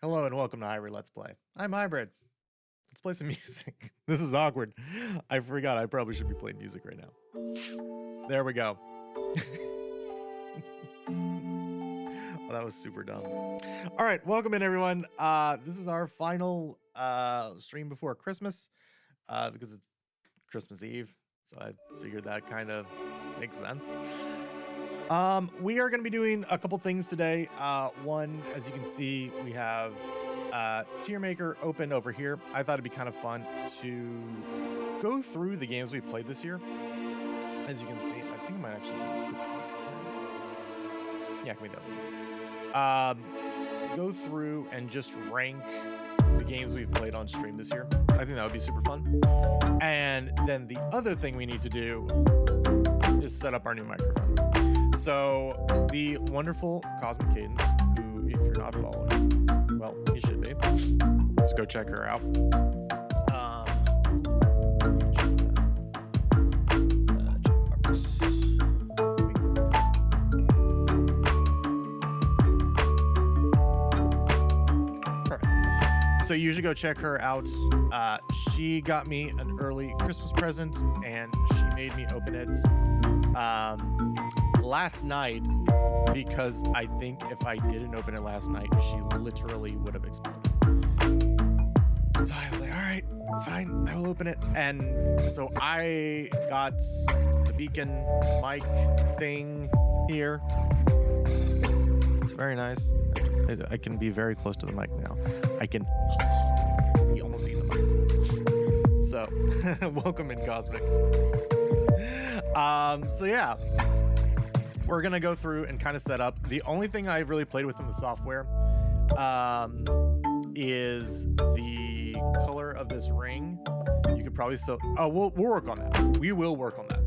Hello and welcome to Hybrid Let's Play. I'm Hybrid. Let's play some music. This is awkward. I forgot I probably should be playing music right now. There we go. Oh, that was super dumb. All right, welcome in everyone. This is our final stream before Christmas because it's Christmas Eve. So I figured that kind of makes sense. We are going to be doing a couple things today. One, as you can see, we have Tier Maker open over here. I thought it'd be kind of fun to go through the games we played this year. As you can see, I think I might actually yeah, can we do that? Go through and just rank the games we've played on stream this year. I think that would be super fun. And then the other thing we need to do is set up our new microphone. So the wonderful Cosmic Cadence, who, if you're not following, well, you should be. Let's go check her out. Perfect. So you should go check her out. She got me an early Christmas present, and she made me open it last night, because I think if I didn't open it last night, she literally would have exploded. So I was like, all right, fine, I will open it. And so I got the BEACN mic thing here. It's very nice. I can be very close to the mic now. I can almost eat the mic. So welcome in, Cosmic. So yeah, we're gonna go through and kind of set up. The only thing I've really played with in the software is the color of this ring. You could probably still, oh, we'll work on that. We will work on that.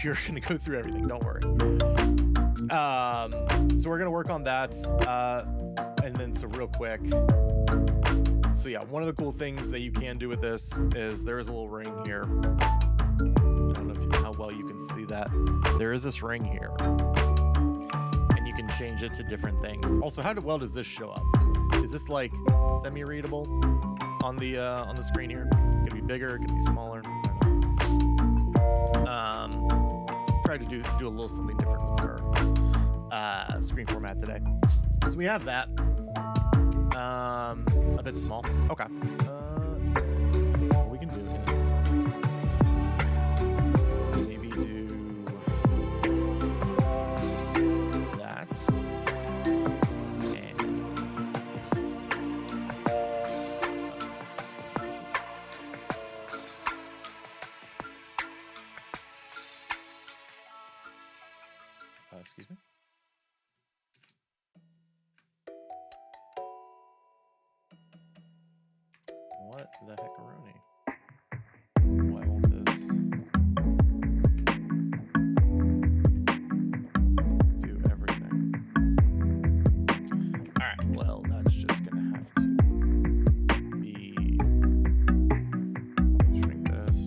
You're gonna go through everything, don't worry. So we're gonna work on that. And then so real quick. So yeah, one of the cool things that you can do with this is there is a little ring here. I don't know how well you can see that. There is this ring here, and you can change it to different things. Also, how well does this show up? Is this like semi-readable on the screen here? Could be bigger, could be smaller. I don't know. Try to do a little something different with our screen format today. So we have that. A bit small. Okay. What we can do is maybe do that. And excuse me. What the heckaroni? Why won't this do everything? Alright, well, that's just gonna have to be... shrink this.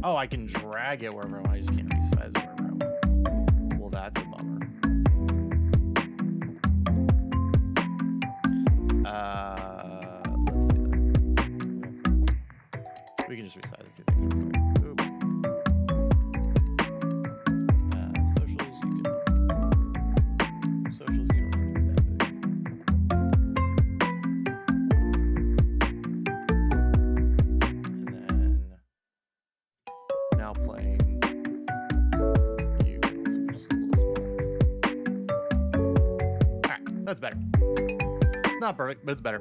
Oh, I can drag it wherever I want. I just can't resize it wherever I want. Well, that's a bummer. Let's see that. We can just resize a few things real quick. Oop. Socials, you don't have to be that big. And then now playing, you can also be just a little smaller. Alright, that's better. It's not perfect, but it's better.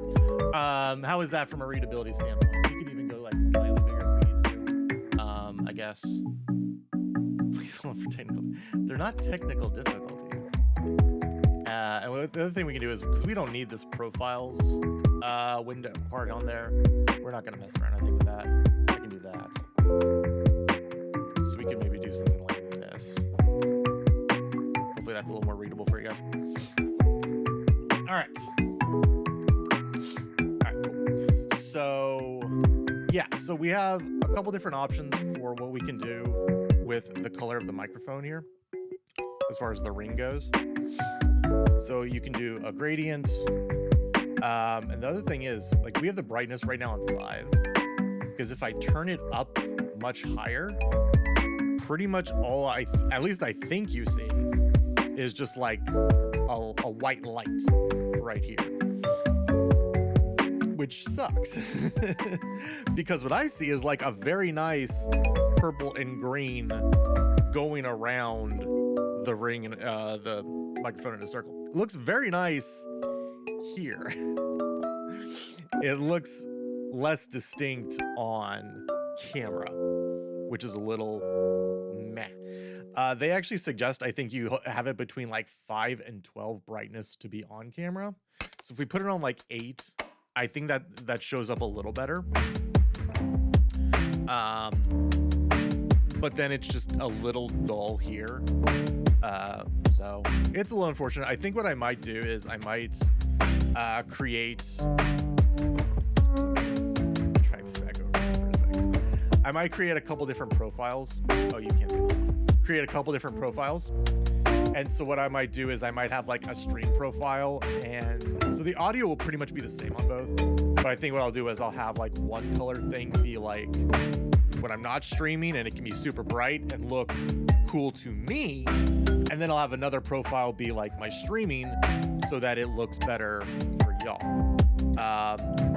How is that from a readability standpoint? You could even go like slightly bigger if we need to. I guess. Please hold on for technical. They're not technical difficulties. And the other thing we can do is, because we don't need this profiles window part on there, we're not gonna mess around, I think, with that. I can do that. So we can maybe do something like this. Hopefully that's a little more readable for you guys. All right. So yeah, so we have a couple different options for what we can do with the color of the microphone here, as far as the ring goes. So you can do a gradient. And the other thing is, like, we have the brightness right now on 5, because if I turn it up much higher, pretty much all at least I think you see is just like a white light right here, which sucks because what I see is like a very nice purple and green going around the ring and the microphone in a circle. It looks very nice here. It looks less distinct on camera, which is a little meh. They actually suggest, I think you have it between like 5 and 12 brightness to be on camera. So if we put it on like 8, I think that shows up a little better. But then it's just a little dull here. So it's a little unfortunate. I think what I might do is I might create, try this back over for a second. I might create a couple different profiles. Oh, you can't see that. Create a couple different profiles. And so what I might do is I might have like a stream profile, and so the audio will pretty much be the same on both. But I think what I'll do is I'll have like one color thing be like when I'm not streaming, and it can be super bright and look cool to me. And then I'll have another profile be like my streaming so that it looks better for y'all.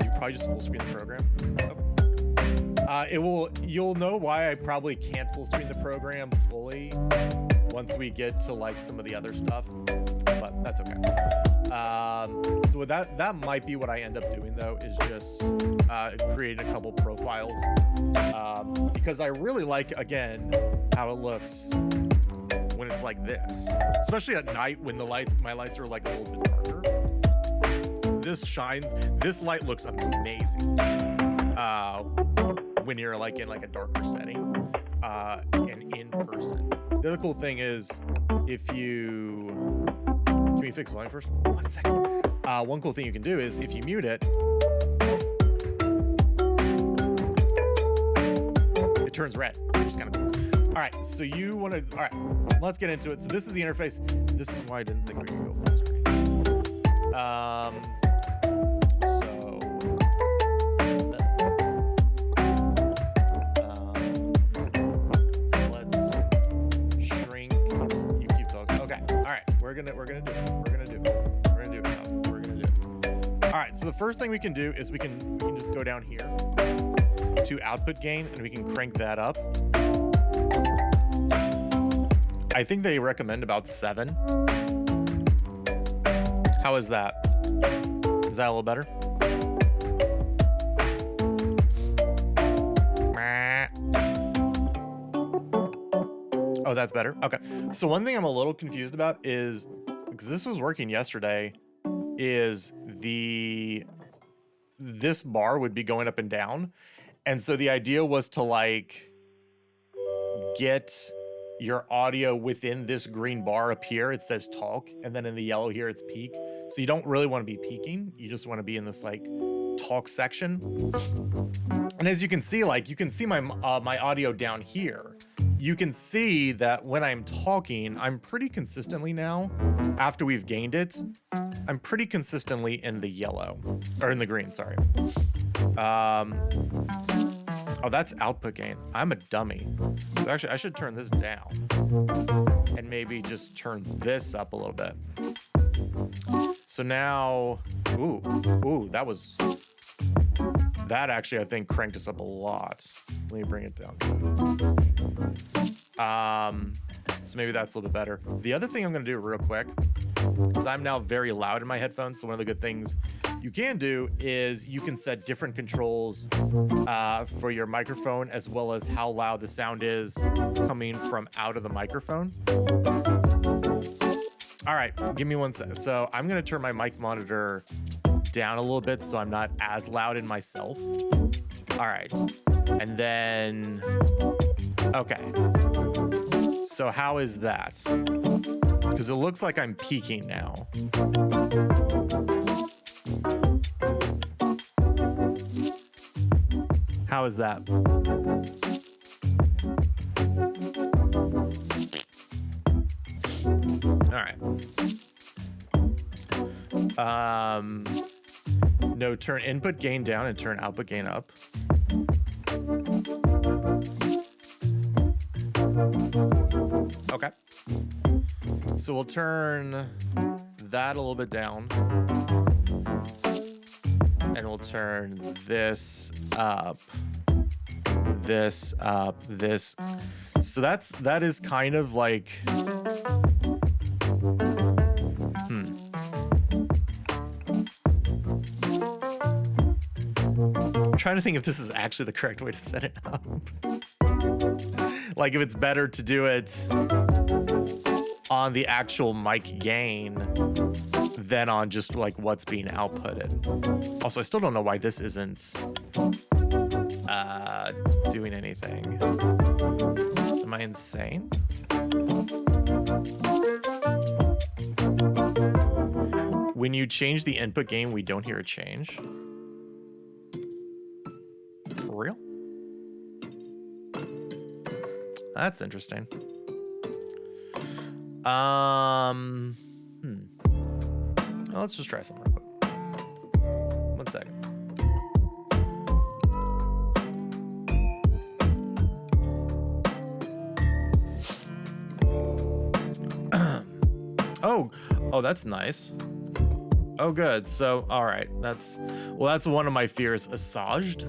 You probably just full screen the program. You'll know why I probably can't full screen the program fully once we get to like some of the other stuff, but that's okay. So with that might be what I end up doing though, is just creating a couple profiles, because I really like, again, how it looks when it's like this, especially at night when my lights are like a little bit darker. This light looks amazing when you're like in like a darker setting and in person. The other cool thing is, can we fix volume first? 1 second. One cool thing you can do is if you mute it, it turns red, which is kind of cool. All right, so you want to, all right, let's get into it. So this is the interface. This is why I didn't think we could go full screen. We're gonna do it. All right, so the first thing we can do is we can just go down here to output gain, and we can crank that up. I think they recommend about 7. How is that? Is that a little better? Oh, that's better. Okay. So one thing I'm a little confused about is, because this was working yesterday, is this bar would be going up and down. And so the idea was to like get your audio within this green bar up here. It says talk. And then in the yellow here, it's peak. So you don't really want to be peaking. You just want to be in this like talk section. And as you can see, like you can see my audio down here. You can see that when I'm talking, I'm pretty consistently now, after we've gained it, I'm pretty consistently in the yellow, or in the green, sorry. Oh, that's output gain. I'm a dummy. So actually, I should turn this down and maybe just turn this up a little bit. So now, ooh, that actually, I think, cranked us up a lot. Let me bring it down. So maybe that's a little bit better. The other thing I'm gonna do real quick is I'm now very loud in my headphones. So one of the good things you can do is you can set different controls for your microphone, as well as how loud the sound is coming from out of the microphone. All right, give me 1 sec. So I'm gonna turn my mic monitor down a little bit so I'm not as loud in myself. All right, and then, okay. So how is that? Because it looks like I'm peaking now. How is that? All right. No, turn input gain down and turn output gain up. Okay. So we'll turn that a little bit down. And we'll turn this up, this up, this. So that is kind of like, I'm trying to think if this is actually the correct way to set it up. Like if it's better to do it on the actual mic gain than on just like what's being outputted. Also, I still don't know why this isn't doing anything. Am I insane? When you change the input gain, we don't hear a change. For real? That's interesting. Let's just try something real quick. 1 second. Oh, that's nice. Oh, good. So, all right. That's one of my fears assuaged.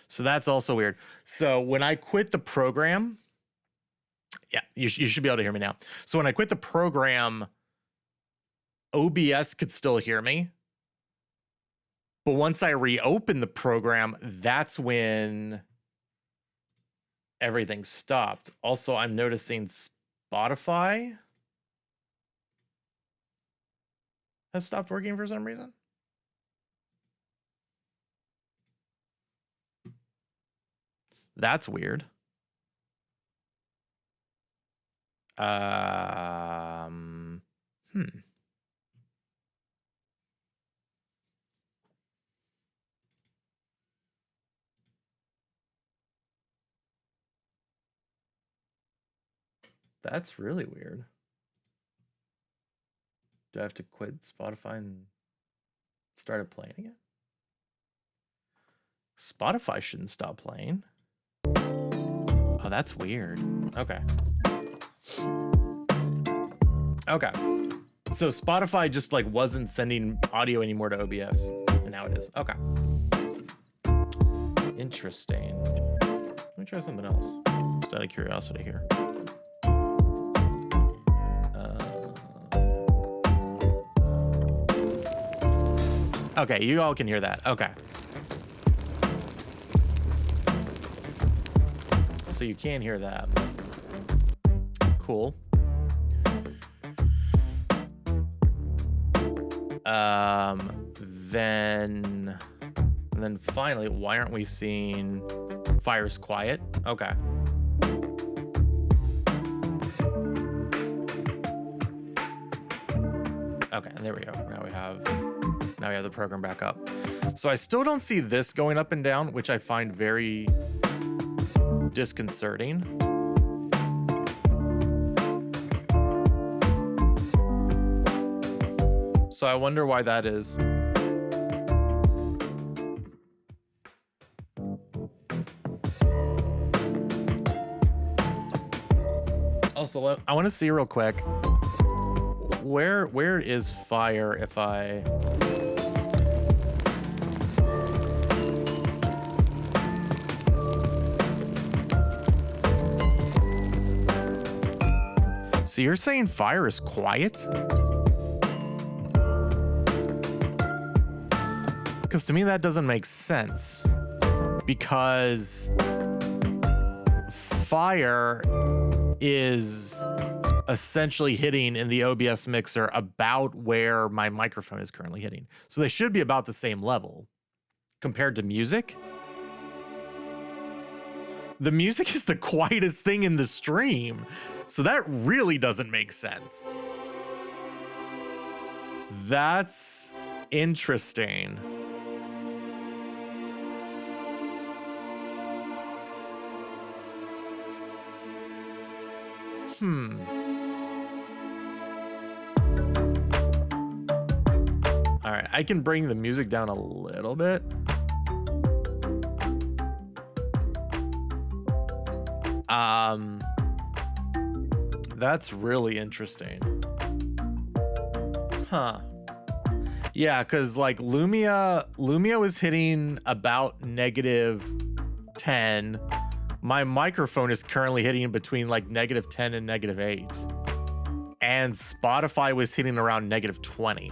So that's also weird. So when I quit the program, yeah, you should be able to hear me now. So when I quit the program, OBS could still hear me. But once I reopen the program, that's when everything stopped. Also, I'm noticing Spotify has stopped working for some reason. That's weird. That's really weird. Do I have to quit Spotify and start it playing again? Spotify shouldn't stop playing. Oh, that's weird. Okay. Okay. So Spotify just like wasn't sending audio anymore to OBS, and now it is. Okay. Interesting. Let me try something else. Just out of curiosity here. Okay, you all can hear that. Okay. So you can hear that. Cool. Then finally, why aren't we seeing Fire's quiet? Okay. Okay, and there we go. Now we have the program back up. So I still don't see this going up and down, which I find very disconcerting. So I wonder why that is. Also, I want to see real quick. Where is Fire if I... So you're saying fire is quiet? Because to me that doesn't make sense. Because fire is essentially hitting in the OBS mixer about where my microphone is currently hitting. So they should be about the same level. Compared to music, the music is the quietest thing in the stream. So that really doesn't make sense. That's interesting. All right, I can bring the music down a little bit. That's really interesting. Huh. Yeah, because like Lumia was hitting about -10. My microphone is currently hitting between like -10 and -8. And Spotify was hitting around -20.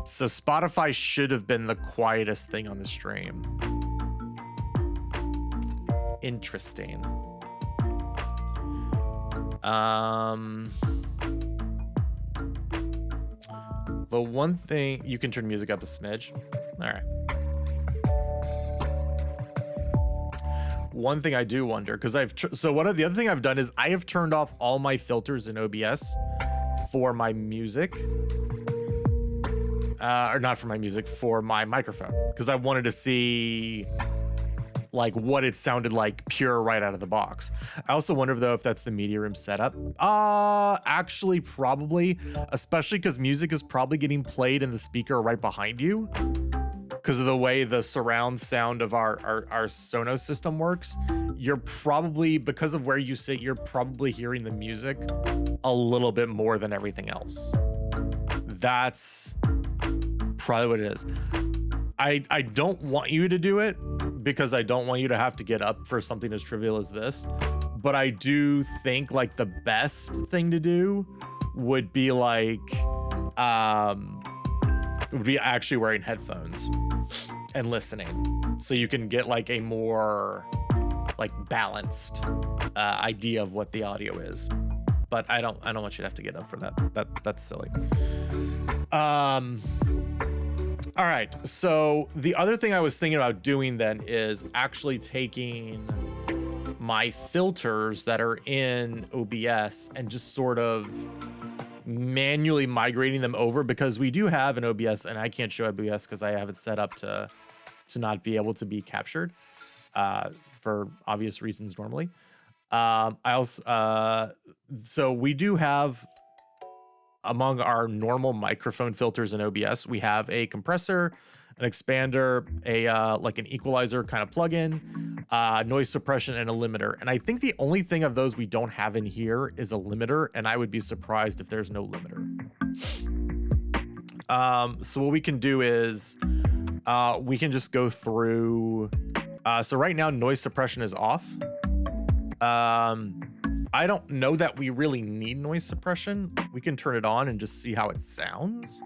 So Spotify should have been the quietest thing on the stream. Interesting. The one thing, you can turn music up a smidge. All right. One thing I do wonder, because the other thing I've done is I have turned off all my filters in OBS for my music. Or not for my music, for my microphone, because I wanted to see like what it sounded like pure right out of the box. I also wonder though if that's the media room setup. Actually probably, especially because music is probably getting played in the speaker right behind you because of the way the surround sound of our Sonos system works. You're probably, because of where you sit, you're probably hearing the music a little bit more than everything else. That's probably what it is. I don't want you to do it because I don't want you to have to get up for something as trivial as this. But I do think like the best thing to do would be like, would be actually wearing headphones and listening. So you can get like a more like balanced idea of what the audio is. But I don't want you to have to get up for that. That's silly. All right, so the other thing I was thinking about doing then is actually taking my filters that are in OBS and just sort of manually migrating them over, because we do have an OBS and I can't show OBS because I have it set up to not be able to be captured for obvious reasons normally. I also, so we do have, among our normal microphone filters in OBS, we have a compressor, an expander, a like an equalizer kind of plugin, noise suppression, and a limiter. And I think the only thing of those we don't have in here is a limiter, and I would be surprised if there's no limiter. So what we can do is we can just go through. So right now noise suppression is off. I don't know that we really need noise suppression. We can turn it on and just see how it sounds.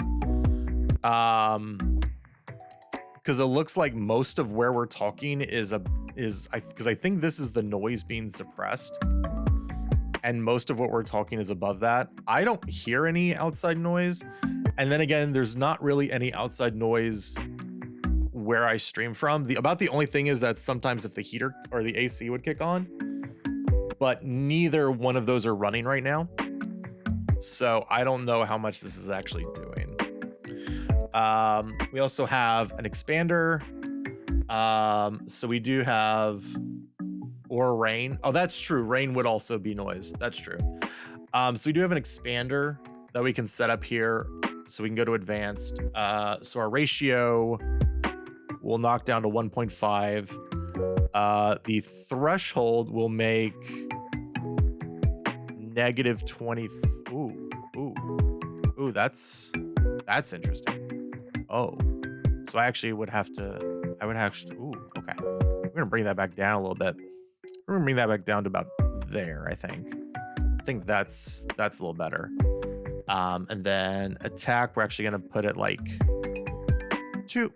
Because it looks like most of where we're talking is because I think this is the noise being suppressed, and most of what we're talking is above that. I don't hear any outside noise, and then again, there's not really any outside noise where I stream from. About the only thing is that sometimes if the heater or the AC would kick on, but neither one of those are running right now. So I don't know how much this is actually doing. We also have an expander. So we do have, or rain. Oh, that's true. Rain would also be noise. That's true. So we do have an expander that we can set up here. So we can go to advanced. So our ratio will knock down to 1.5. The threshold will make -20. Ooh, that's interesting. Oh, so I actually would have to, ooh, okay. We're gonna bring that back down a little bit. We're gonna bring that back down to about there, I think. I think that's a little better. And then attack, we're actually gonna put it like 2.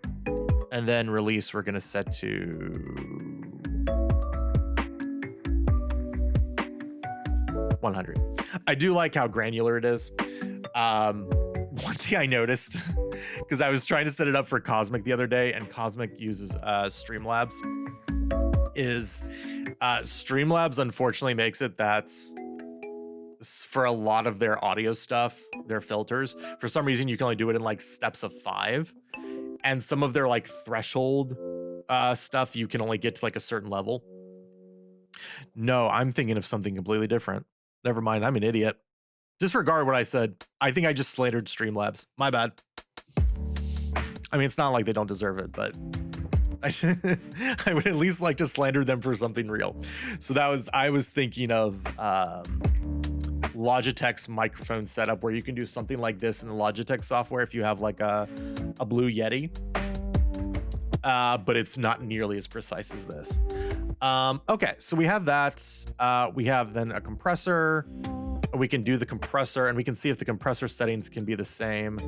And then release, we're gonna set to 100. I do like how granular it is. One thing I noticed, because I was trying to set it up for Cosmic the other day, and Cosmic uses Streamlabs, is Streamlabs unfortunately makes it that for a lot of their audio stuff, their filters, for some reason you can only do it in like steps of 5. And some of their like threshold stuff, you can only get to like a certain level. No, I'm thinking of something completely different. Never mind, I'm an idiot. Disregard what I said. I think I just slandered Streamlabs. My bad. I mean, it's not like they don't deserve it, but I would at least like to slander them for something real. So I was thinking of Logitech's microphone setup, where you can do something like this in the Logitech software if you have like a Blue Yeti, but it's not nearly as precise as this. Okay, so we have that. We have then a compressor. We can do the compressor, and we can see if the compressor settings can be the same.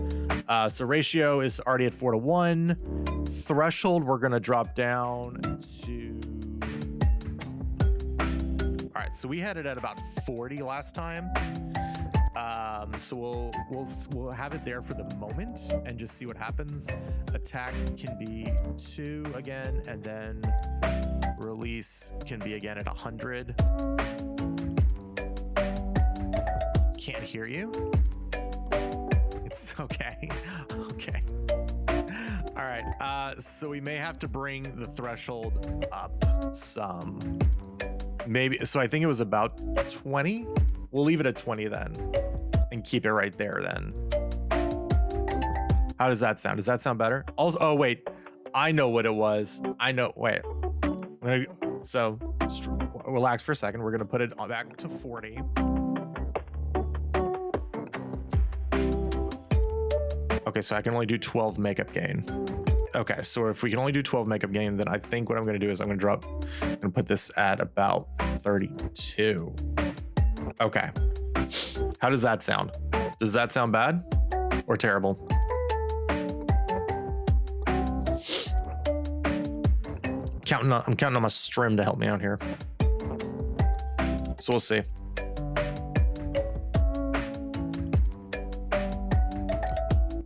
So ratio is already at 4:1. Threshold, we're gonna drop down to... All right, so we had it at about 40 last time. So we'll have it there for the moment and just see what happens. Attack can be 2 again, and then release can be again at 100. Can't hear you. It's okay. Okay. All right. So we may have to bring the threshold up some. Maybe. So I think it was about 20. We'll leave it at 20 then, and keep it right there then. How does that sound? Does that sound better? Also, oh wait, I know what it was. I know. Wait. So relax for a second. We're gonna put it back to 40. Okay, so I can only do 12 makeup gain. Okay, so if we can only do 12 makeup gain, then I think what I'm gonna do is I'm gonna put this at about 32. Okay. How does that sound? Does that sound bad or terrible? I'm counting on my stream to help me out here. So we'll see.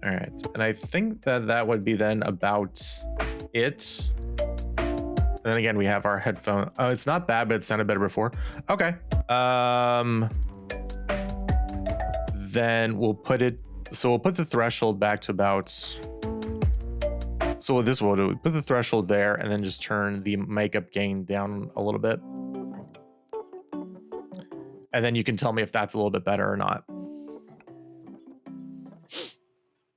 All right, and I think that would be then about it. And then again, we have our headphone. Oh, it's not bad, but it sounded better before. Okay. Then we'll put the threshold back to about, so this will do, put the threshold there and then just turn the makeup gain down a little bit. And then you can tell me if that's a little bit better or not.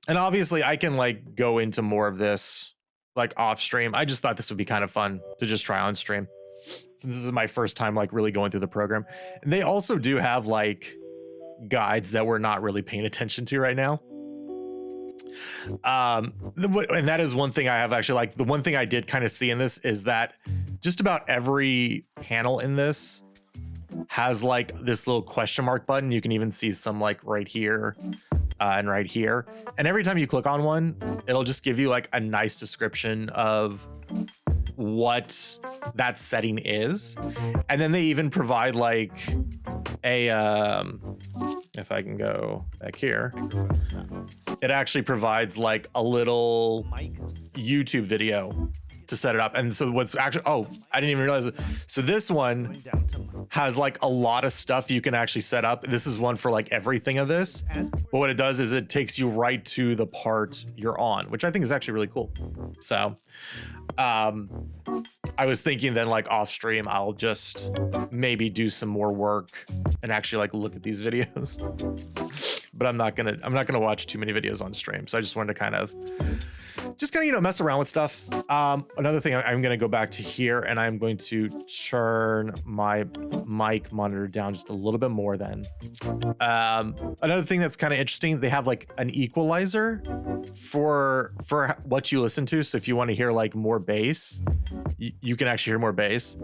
And obviously I can like go into more of this like off stream. I just thought this would be kind of fun to just try on stream, since this is my first time like really going through the program. And they also do have like guides that we're not really paying attention to right now. And that is one thing I have actually, like the one thing I did kind of see in this is that just about every panel in this has like this little question mark button. You can even see some like right here and right here. And every time you click on one, it'll just give you like a nice description of what that setting is. And then they even provide like a, if I can go back here, it actually provides like a little YouTube video to set it up. And so what's actually, oh, I didn't even realize it. So this one has like a lot of stuff you can actually set up. This is one for like everything of this. But what it does is it takes you right to the part you're on, which I think is actually really cool. So I was thinking then like off stream, I'll just maybe do some more work and actually like look at these videos. But I'm not gonna watch too many videos on stream. So I just wanted to kind of you know, mess around with stuff. Another thing, I'm gonna go back to here and I'm going to turn my mic monitor down just a little bit more then. Another thing that's kind of interesting, they have like an equalizer for what you listen to. So if you want to hear like more bass, you can actually hear more bass.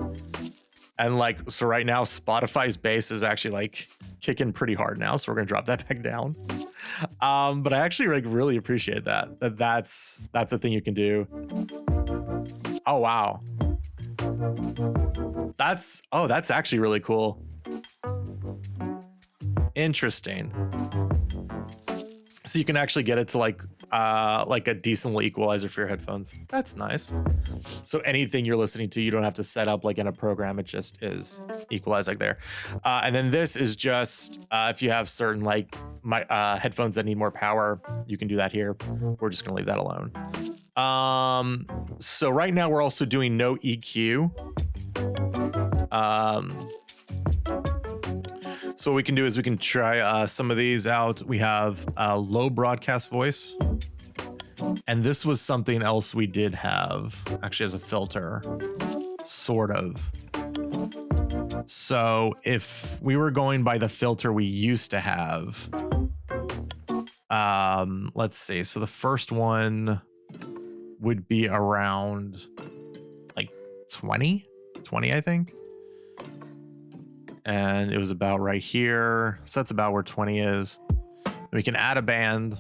And like, so right now Spotify's bass is actually like kicking pretty hard now. So we're going to drop that back down. But I actually like really appreciate that's a thing you can do. Oh, wow. That's actually really cool. Interesting. So you can actually get it to like a decent equalizer for your headphones. That's nice. So anything you're listening to, you don't have to set up like in a program. It just is equalized like there. And then this is just if you have certain like headphones that need more power, you can do that here. We're just gonna leave that alone. So right now we're also doing no EQ. So what we can do is we can try some of these out. We have low broadcast voice. And this was something else we did have actually as a filter, sort of. So if we were going by the filter we used to have, let's see. So the first one would be around like 20, I think. And it was about right here. So that's about where 20 is. We can add a band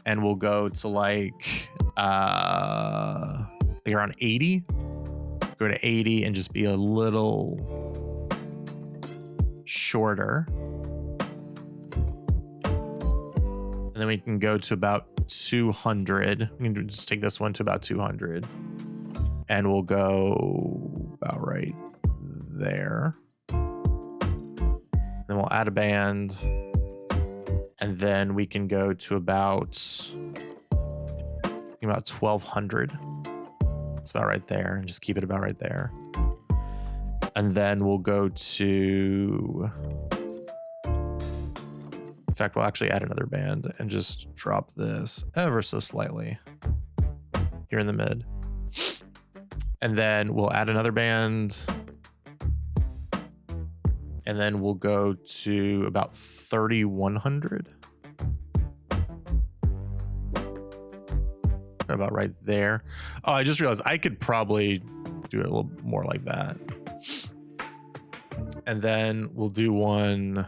and we'll go to like around 80. Go to 80 and just be a little shorter. And then we can go to about 200. We can just take this one to about 200. And we'll go about right there. Then we'll add a band. And then we can go to about 1,200. It's about right there. And just keep it about right there. And then we'll go to... In fact, we'll actually add another band and just drop this ever so slightly here in the mid. And then we'll add another band. And then we'll go to about 3,100. About right there. Oh, I just realized I could probably do it a little more like that. And then we'll do one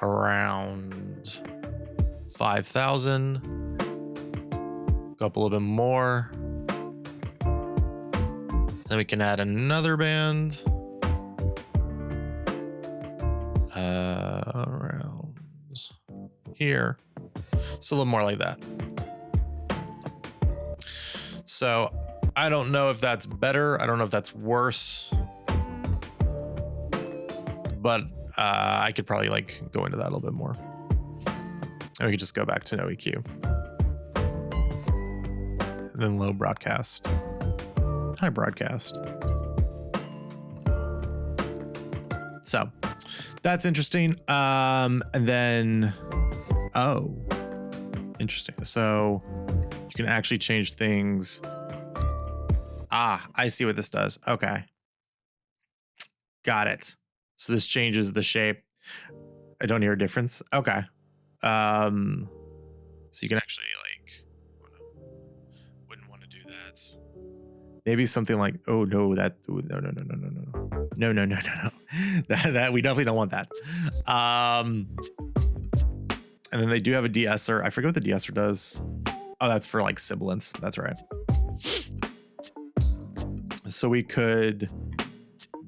around 5,000. Go up a little bit more. Then we can add another band. Around here. So a little more like that. So I don't know if that's better. I don't know if that's worse. But I could probably like go into that a little bit more. And we could just go back to no EQ. And then low broadcast. High broadcast. So that's interesting. And then, oh, interesting. So you can actually change things. Ah, I see what this does. Okay. Got it. So this changes the shape. I don't hear a difference. Okay. So you can actually like, wouldn't want to do that. Maybe something like, oh no, that, no. that we definitely don't want that. And then they do have a de-esser. I forget what the de-esser does. Oh, that's for like sibilance. That's right. So we could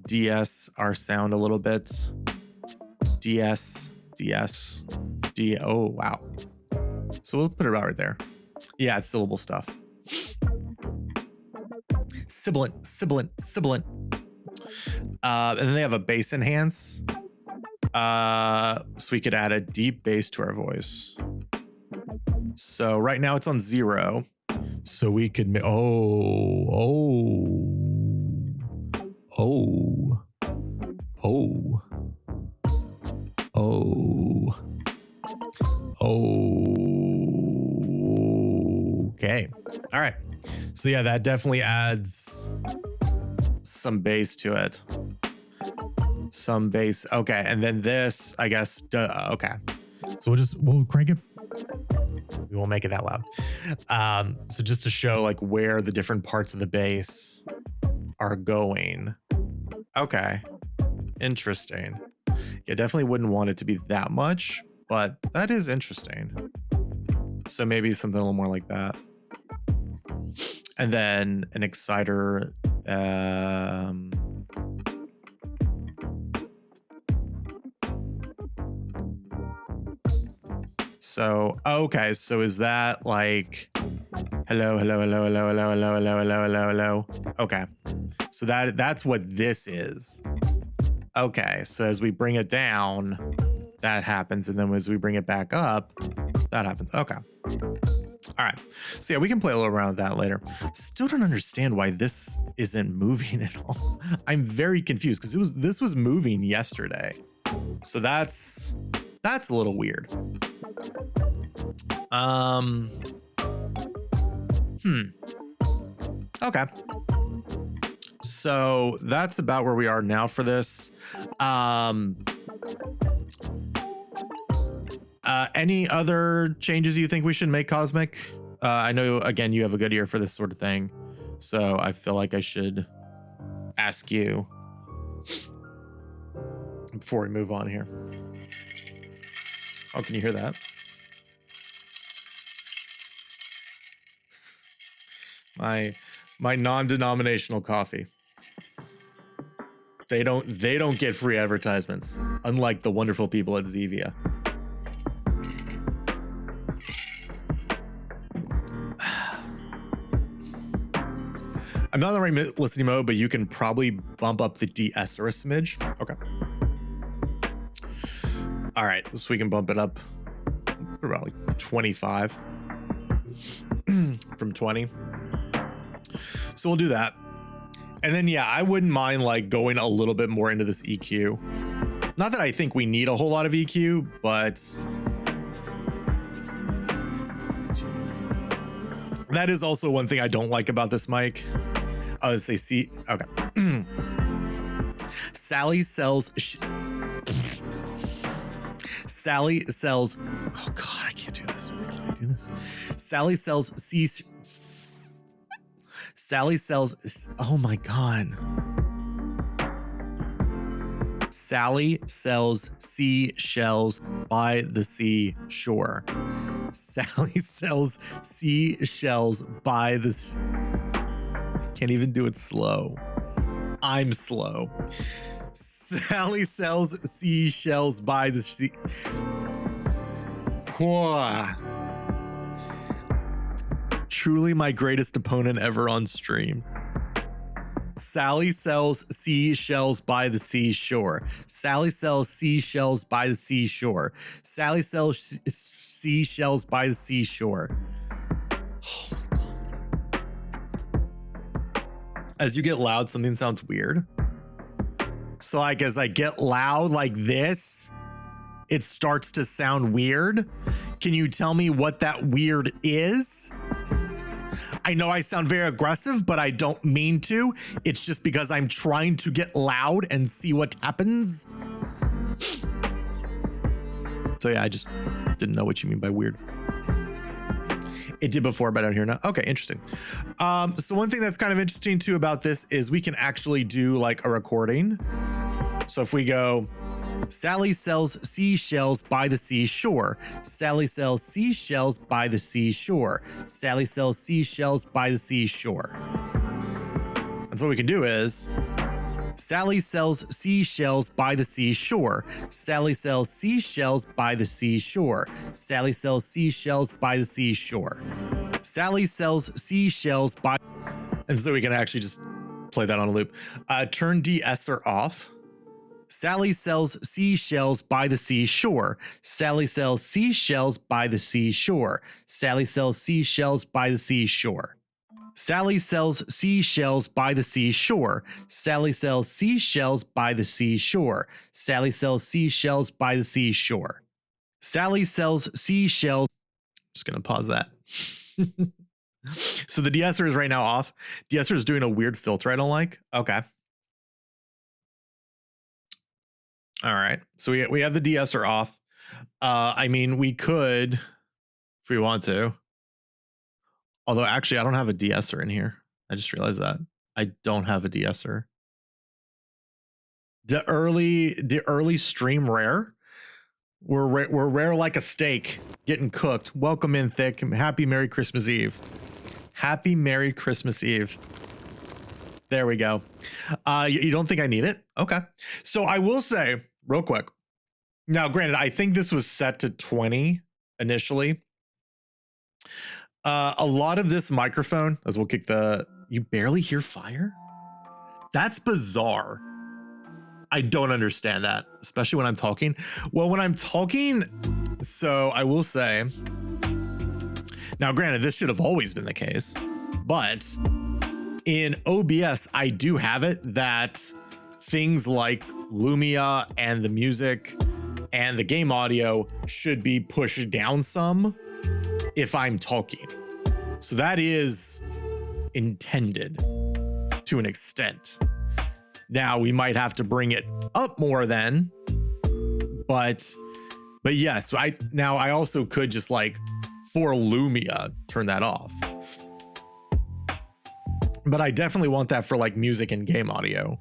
de-ess our sound a little bit. De-ess. Oh, wow. So we'll put it about right there. Yeah, it's syllable stuff. Sibilant. And then they have a bass enhance. So we could add a deep bass to our voice. So right now it's on 0. So we could okay. All right. So yeah, that definitely adds some bass to it. Some bass. Okay. And then this, I guess, okay. So we'll crank it. We won't make it that loud. So just to show like where the different parts of the bass are going. Okay. Interesting. Yeah, definitely wouldn't want it to be that much, but that is interesting. So maybe something a little more like that. And then an exciter. So, okay. So is that like, hello, hello, hello, hello, hello, hello, hello, hello, hello, hello. Okay. So that's what this is. Okay. So as we bring it down, that happens. And then as we bring it back up, that happens. Okay. All right. So yeah, we can play a little around with that later. Still don't understand why this isn't moving at all. I'm very confused because this was moving yesterday. So that's a little weird. Okay. So that's about where we are now for this. Any other changes you think we should make, Cosmic? I know, again, you have a good ear for this sort of thing, so I feel like I should ask you before we move on here. Oh, can you hear that? My non-denominational coffee. They don't get free advertisements, unlike the wonderful people at Zevia. I'm not in the right listening mode, but you can probably bump up the de-esser a smidge. Okay. All right, so we can bump it up about like 25 from 20. So we'll do that. And then, yeah, I wouldn't mind like going a little bit more into this EQ. Not that I think we need a whole lot of EQ, but that is also one thing I don't like about this mic. I would say, see, okay. Sally sells, oh God, I can't do this. Why can't I do this? Sally sells, oh my God. Sally sells seashells by the seashore. Sally sells seashells by the I can't even do it slow. I'm slow. Sally sells seashells by the sea. Truly my greatest opponent ever on stream. Sally sells seashells by the seashore. Sally sells seashells by the seashore. Sally sells seashells by the seashore. Oh my God. As you get loud, something sounds weird. So like as I get loud like this, it starts to sound weird. Can you tell me what that weird is? I know I sound very aggressive, but I don't mean to. It's just because I'm trying to get loud and see what happens. So yeah, I just didn't know what you mean by weird. It did before, but I don't hear now. Okay, interesting. So one thing that's kind of interesting too about this is we can actually do like a recording. So if we go, Sally sells seashells by the seashore. Sally sells seashells by the seashore. Sally sells seashells by the seashore. And so what we can do is, Sally sells seashells by the seashore. Sally sells seashells by the seashore. Sally sells seashells by the seashore. Sally sells seashells by... And so we can actually just play that on a loop. Turn de-esser off. Sally sells seashells by the seashore. Sally sells seashells by the seashore. Sally sells seashells by the seashore. Sally sells seashells by the seashore. Sally sells seashells by the seashore. Sally sells seashells by the seashore. Sally sells seashells. Just gonna pause that. So the de-esser is right now off. De-esser is doing a weird filter I don't like. Okay. All right, so we have the de-esser off. I mean, we could, if we want to. Although, actually, I don't have a de-esser in here. I just realized that. I don't have a de-esser. The early stream rare. We're rare like a steak getting cooked. Welcome in, Thick. Happy Merry Christmas Eve. Happy Merry Christmas Eve. There we go. You don't think I need it? Okay. So I will say real quick. Now, granted, I think this was set to 20 initially. A lot of this microphone, as we'll kick you barely hear fire? That's bizarre. I don't understand that, especially when I'm talking. Well, when I'm talking, so I will say, now granted, this should have always been the case, but in OBS, I do have it that things like Lumia and the music and the game audio should be pushed down some if I'm talking. So that is intended to an extent. Now we might have to bring it up more then, but yes, I also could just like for Lumia turn that off. But I definitely want that for like music and game audio.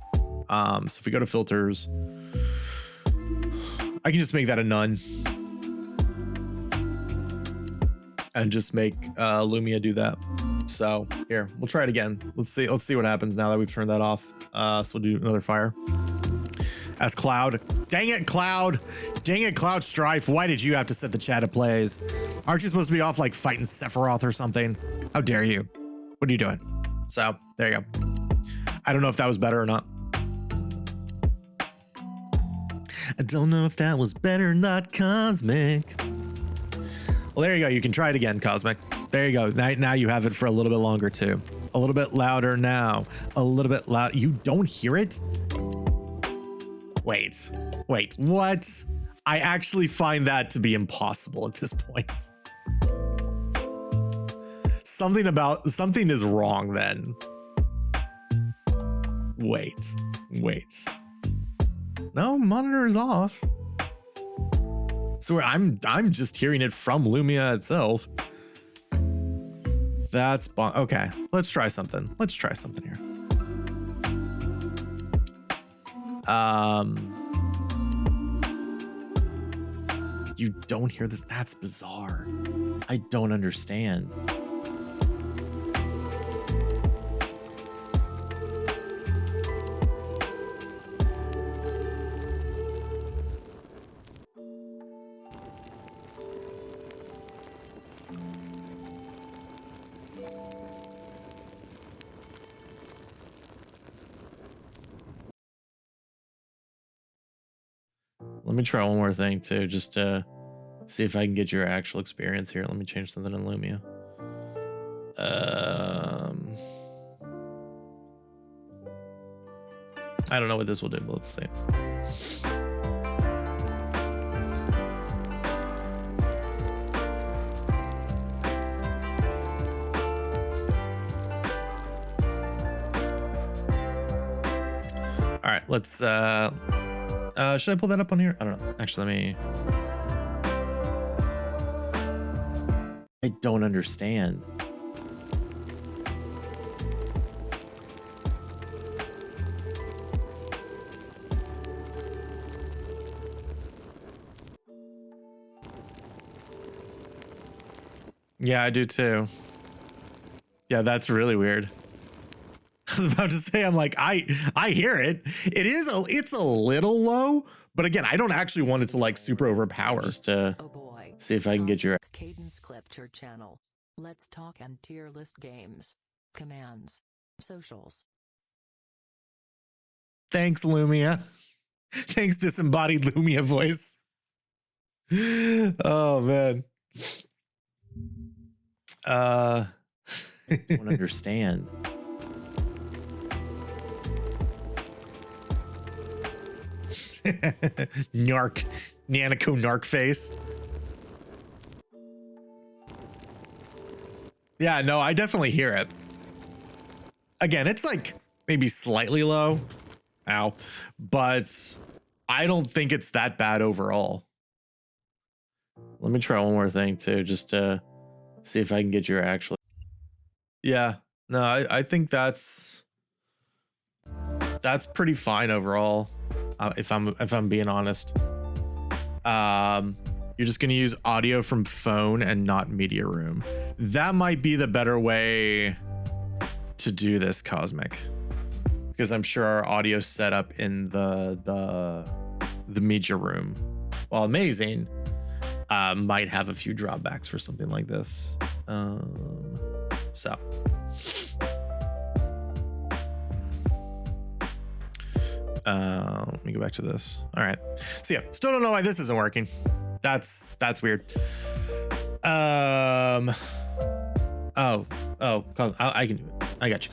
So if we go to filters, I can just make that a none and just make Lumia do that. So here, we'll try it again. Let's see what happens now that we've turned that off. So we'll do another fire. As Cloud. Dang it, Cloud. Dang it, Cloud Strife. Why did you have to set the chat to plays? Aren't you supposed to be off like fighting Sephiroth or something? How dare you? What are you doing? So there you go. I don't know if that was better or not. I don't know if that was better or not, Cosmic. Well, there you go. You can try it again, Cosmic. There you go. Now you have it for a little bit longer too. A little bit louder now. A little bit loud. You don't hear it? Wait, what? I actually find that to be impossible at this point. Something is wrong then. Wait. No, monitor is off. So I'm just hearing it from Lumia itself. That's okay. Let's try something. Here. You don't hear this? That's bizarre. I don't understand. Let me try one more thing too, just to see if I can get your actual experience here. Let me change something in Lumia. I don't know what this will do, but let's see. All right, let's should I pull that up on here? I don't know. Actually, let me. I don't understand. Yeah, I do too. Yeah, that's really weird. I was about to say, I'm like, I hear it. It's a little low, but again, I don't actually want it to like super overpower. Just to see if I can get your cadence clipped your channel. Let's talk and tier list games, commands, socials. Thanks, Lumia. Thanks, disembodied Lumia voice. Oh man. I don't understand. Narc, Nanico narc face. Yeah, no, I definitely hear it. Again, it's like maybe slightly low. Ow. But I don't think it's that bad overall. Let me try one more thing too, just to see if I can get your actual. Yeah, no, I think that's That's pretty fine overall. If I'm being honest. You're just gonna use audio from phone and not media room. That might be the better way to do this, Cosmic, because I'm sure our audio setup in the media room, while amazing, might have a few drawbacks for something like this. So let me go back to this. All right. So yeah, still don't know why this isn't working. That's weird. I can do it. I got you.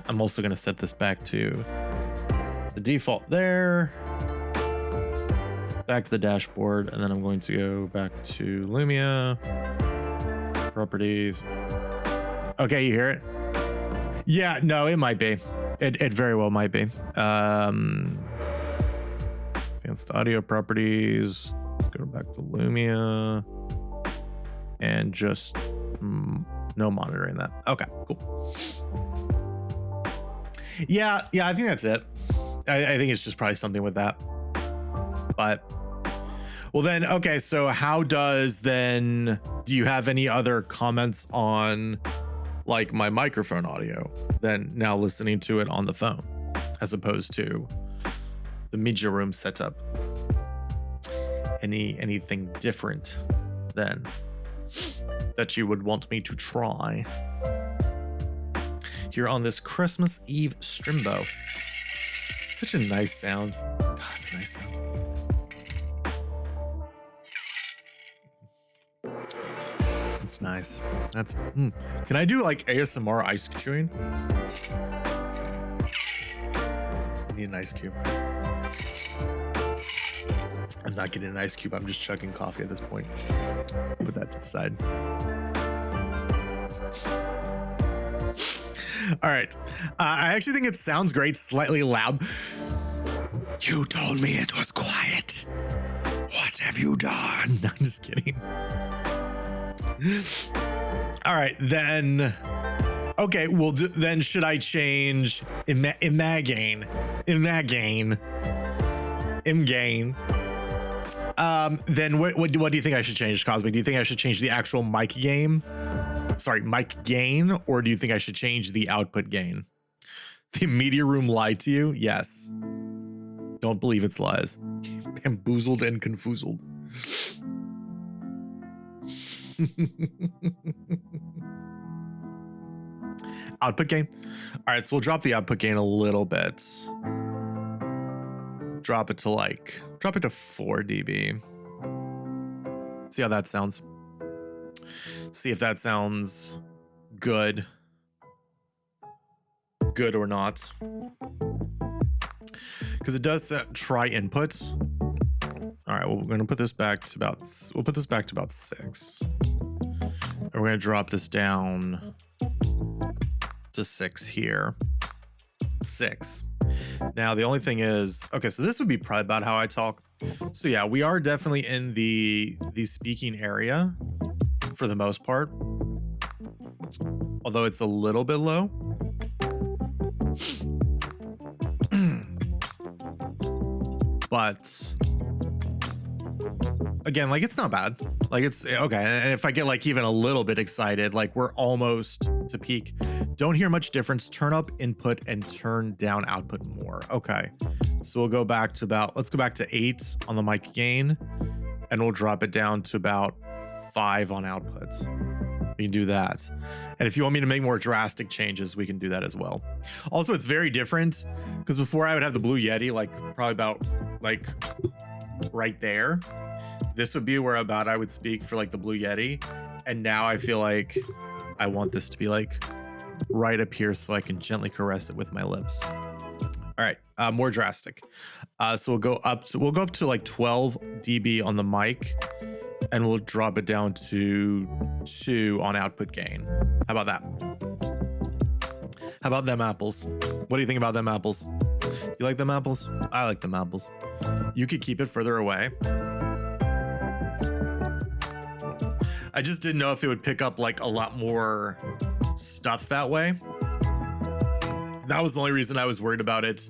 I'm also gonna set this back to the default there. Back to the dashboard, and then I'm going to go back to Lumia properties. Okay, you hear it? Yeah, no, it might be. It very well might be. Advanced audio properties. Go back to Lumia and just no monitoring that. Okay, cool. Yeah, I think that's it. I think it's just probably something with that. But well then, okay, so how does then, do you have any other comments on like my microphone audio than now listening to it on the phone as opposed to the media room setup? Anything different then that you would want me to try here on this Christmas Eve Strimbo? Such a nice sound. God, it's a nice sound. It's nice. That's can I do like ASMR ice chewing? I need an ice cube. I'm not getting an ice cube, I'm just chugging coffee at this point. Put that to the side. All right. I actually think it sounds great, slightly loud. You told me it was quiet. What have you done? No, I'm just kidding. All right, then. Okay, well, then should I change Imgain? Then what do you think I should change, Cosmic? Do you think I should change the actual mic gain? Sorry, mic gain, or do you think I should change the output gain? The media room lied to you? Yes. Don't believe its lies. Bamboozled and confoozled. Output gain? All right, so we'll drop the output gain a little bit. Drop it to 4 dB. See how that sounds. See if that sounds good. Good or not. Because it does try inputs. All right, well, we're gonna put this back to about, we'll put this back to about 6. And we're gonna drop this down to 6 here. 6. Now, the only thing is, okay, so this would be probably about how I talk. So yeah, we are definitely in the speaking area for the most part. Although it's a little bit low. But again, like, it's not bad. Like, it's okay. And if I get like even a little bit excited, like we're almost to peak. Don't hear much difference. Turn up input and turn down output more. Okay. So we'll go back to about, let's go back to 8 on the mic gain, and we'll drop it down to about 5 on output. We can do that. And if you want me to make more drastic changes, we can do that as well. Also, it's very different because before I would have the Blue Yeti, like probably about like right there. This would be where about I would speak for like the Blue Yeti. And now I feel like I want this to be like right up here so I can gently caress it with my lips. All right, more drastic. So we'll go up to like 12 dB on the mic, and we'll drop it down to 2 on output gain. How about that? How about them apples? What do you think about them apples? You like them apples? I like them apples. You could keep it further away. I just didn't know if it would pick up like a lot more stuff that way. That was the only reason I was worried about it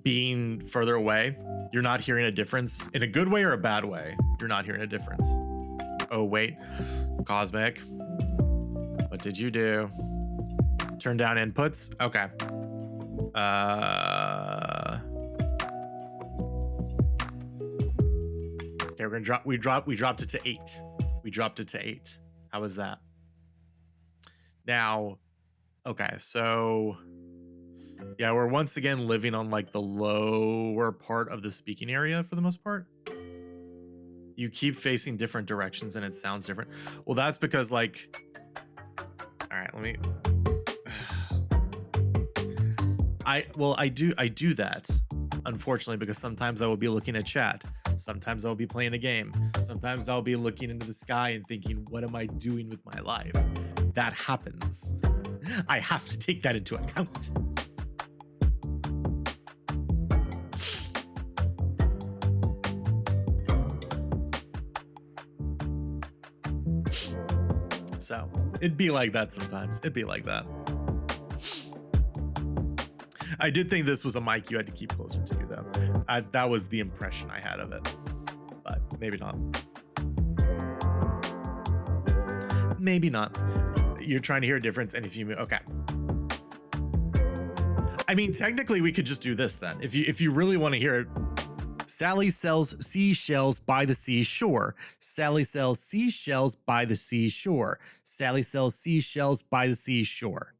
being further away. You're not hearing a difference in a good way or a bad way. You're not hearing a difference. Oh, wait. Cosmic. What did you do? Turn down inputs? Okay. Okay, we're gonna we dropped it to 8. We dropped it to 8. How was that? Now, okay, so yeah, we're once again living on like the lower part of the speaking area for the most part. You keep facing different directions and it sounds different. Well, that's because like, all right, let me, I do that, unfortunately, because sometimes I will be looking at chat. Sometimes I'll be playing a game. Sometimes I'll be looking into the sky and thinking, what am I doing with my life? That happens. I have to take that into account. So it'd be like that sometimes. It'd be like that. I did think this was a mic you had to keep closer to you, though. That was the impression I had of it, but maybe not. Maybe not. You're trying to hear a difference, and if you okay. I mean, technically, we could just do this then. If you really want to hear it. Sally sells seashells by the seashore. Sally sells seashells by the seashore. Sally sells seashells by the seashore.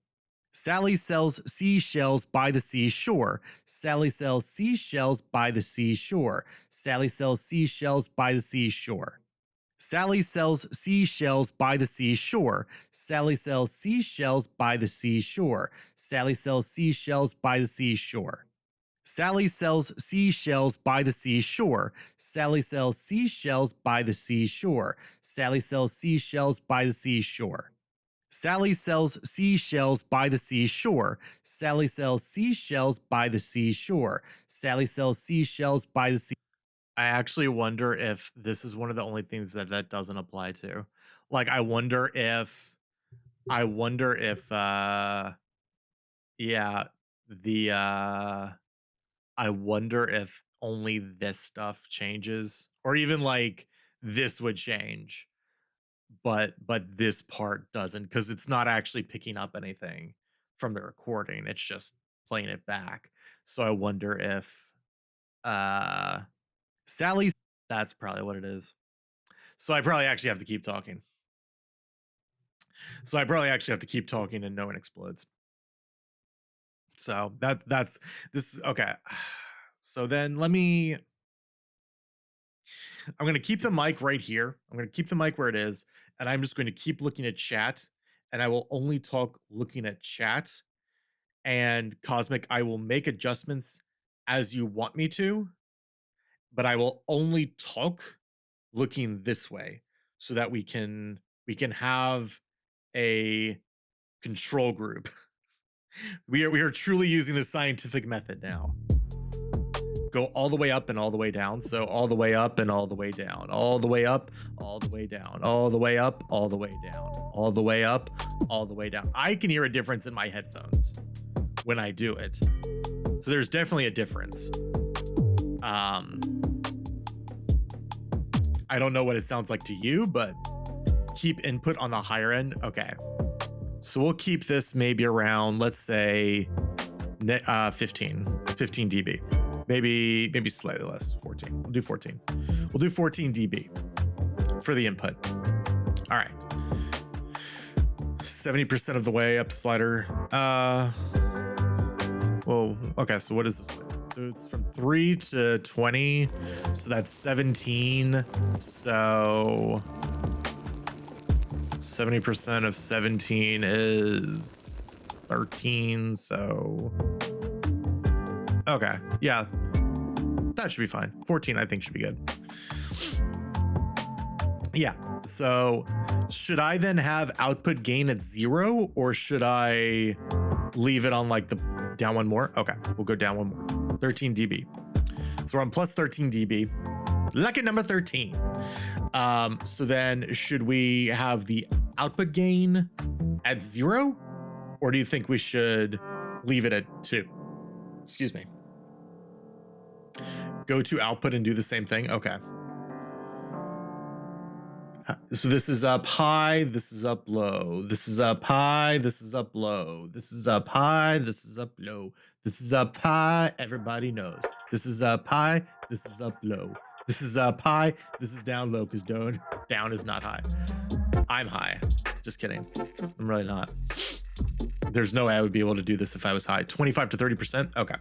Sally sells seashells by the seashore. Sally sells seashells by the seashore. Sally sells seashells by the seashore. Sally sells seashells by the seashore. Sally sells seashells by the seashore. Sally sells seashells by the seashore. Sally sells seashells by the seashore. Sally sells seashells by the seashore. Sally sells seashells by the seashore. Sally sells seashells by the seashore. Sally sells seashells by the seashore. Sally sells seashells by the sea. I actually wonder if this is one of the only things that doesn't apply to. Like, I wonder if yeah, I wonder if only this stuff changes, or even like this would change, but this part doesn't, because it's not actually picking up anything from the recording. It's just playing it back. So I wonder if Sally's, that's probably what it is. So I probably actually have to keep talking. And no one explodes. So that's this. Okay. So then I'm going to keep the mic right here. I'm going to keep the mic where it is. And I'm just going to keep looking at chat, and I will only talk looking at chat. And Cosmic, I will make adjustments as you want me to, but I will only talk looking this way so that we can have a control group. We are truly using the scientific method now. Go all the way up and all the way down. So all the way up and all the way down. All the way up, all the way down. All the way up, all the way down. All the way up, all the way down. I can hear a difference in my headphones when I do it. So there's definitely a difference. I don't know what it sounds like to you, but keep input on the higher end. Okay. So we'll keep this maybe around, let's say 15 dB. Maybe slightly less, 14. We'll do 14. We'll do 14 dB for the input. All right. 70% of the way up the slider. Whoa. Okay, so what is this? So it's from 3 to 20. So that's 17. So 70% of 17 is 13. So okay, yeah, that should be fine. 14, I think, should be good. Yeah, so should I then have output gain at 0, or should I leave it on like the down one more? Okay, we'll go down one more. 13 dB. So we're on plus 13 dB. Lucky number 13. So then should we have the output gain at 0? Or do you think we should leave it at 2? Excuse me. Go to output and do the same thing? Okay. So this is up high, this is up low, this is up high, this is up low, this is up high, this is up low, this is up high, everybody knows. This is up high, this is up low, this is up high, this is down low, because down is not high. I'm high. Just kidding. I'm really not. There's no way I would be able to do this if I was high. 25 to 30%? Okay.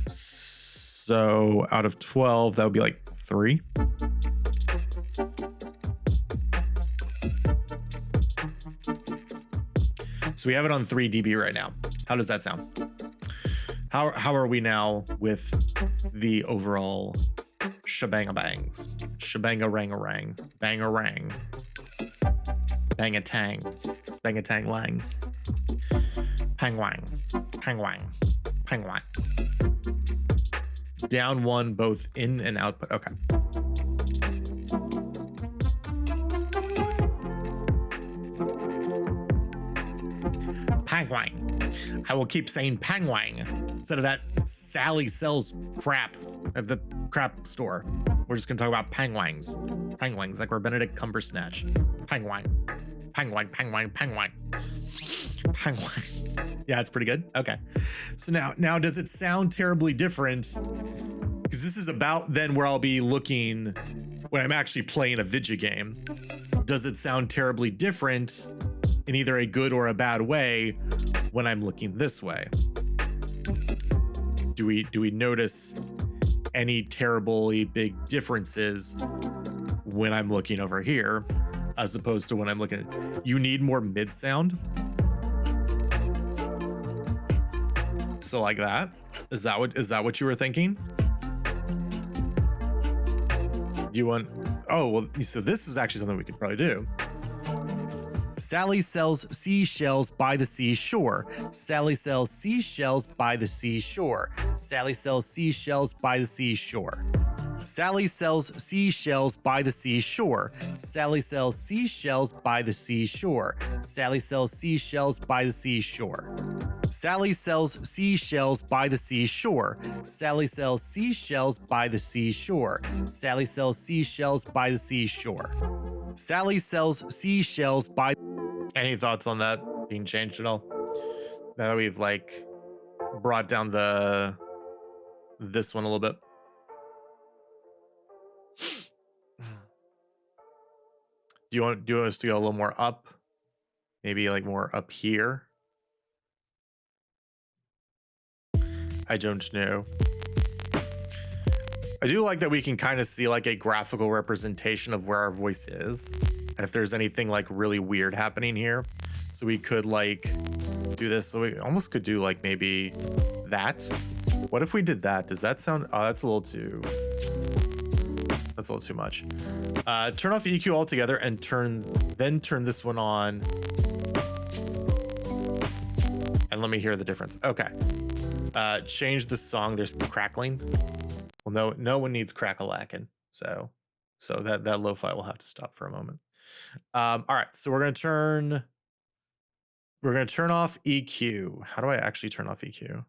So out of 12, that would be like 3. So we have it on 3 dB right now. How does that sound? How are we now with the overall shebang-a-bangs? Shebang-a-rang-a-rang. Bang-a-rang. Bang-a-tang. Bang-a-tang-lang. Pang-wang. Pang-wang. Pang-wang. Down 1 both in and output. Okay. Pang-wang. I will keep saying pang-wang instead of that Sally sells crap at the crap store. We're just gonna talk about pang-wangs. Pang-wangs, like we're Benedict Cumbersnatch. Pang-wang. Pang-wang, pang-wang, pang-wang. Pang-wang. Yeah, it's pretty good. Okay. So now does it sound terribly different? Because this is about then where I'll be looking when I'm actually playing a video game. Does it sound terribly different in either a good or a bad way when I'm looking this way? Do we notice any terribly big differences when I'm looking over here as opposed to when I'm looking at, you need more mid sound? So like that? Is that what you were thinking? You want, oh, well, so this is actually something we could probably do. Sally sells seashells by the seashore. Sally sells seashells by the seashore. Sally sells seashells by the seashore. Sally sells seashells by the seashore. Sally sells seashells by the seashore. Sally sells seashells by the seashore. Sally sells seashells by the seashore. Sally sells seashells by the seashore. Sally sells seashells by the seashore. Sally sells seashells by. Any thoughts on that being changed at all? Now that we've like brought down this one a little bit. Do you want us to go a little more up? Maybe like more up here? I don't know. I do like that we can kind of see like a graphical representation of where our voice is. And if there's anything like really weird happening here. So we could like do this. So we almost could do like maybe that. What if we did that? Does that sound, oh, that's a little too much. Turn off EQ altogether and turn this one on. And let me hear the difference. Okay. Change the song. There's crackling. Well, no one needs crack-a-lackin'. So that lo-fi will have to stop for a moment. All right, so we're gonna turn off EQ. How do I actually turn off EQ?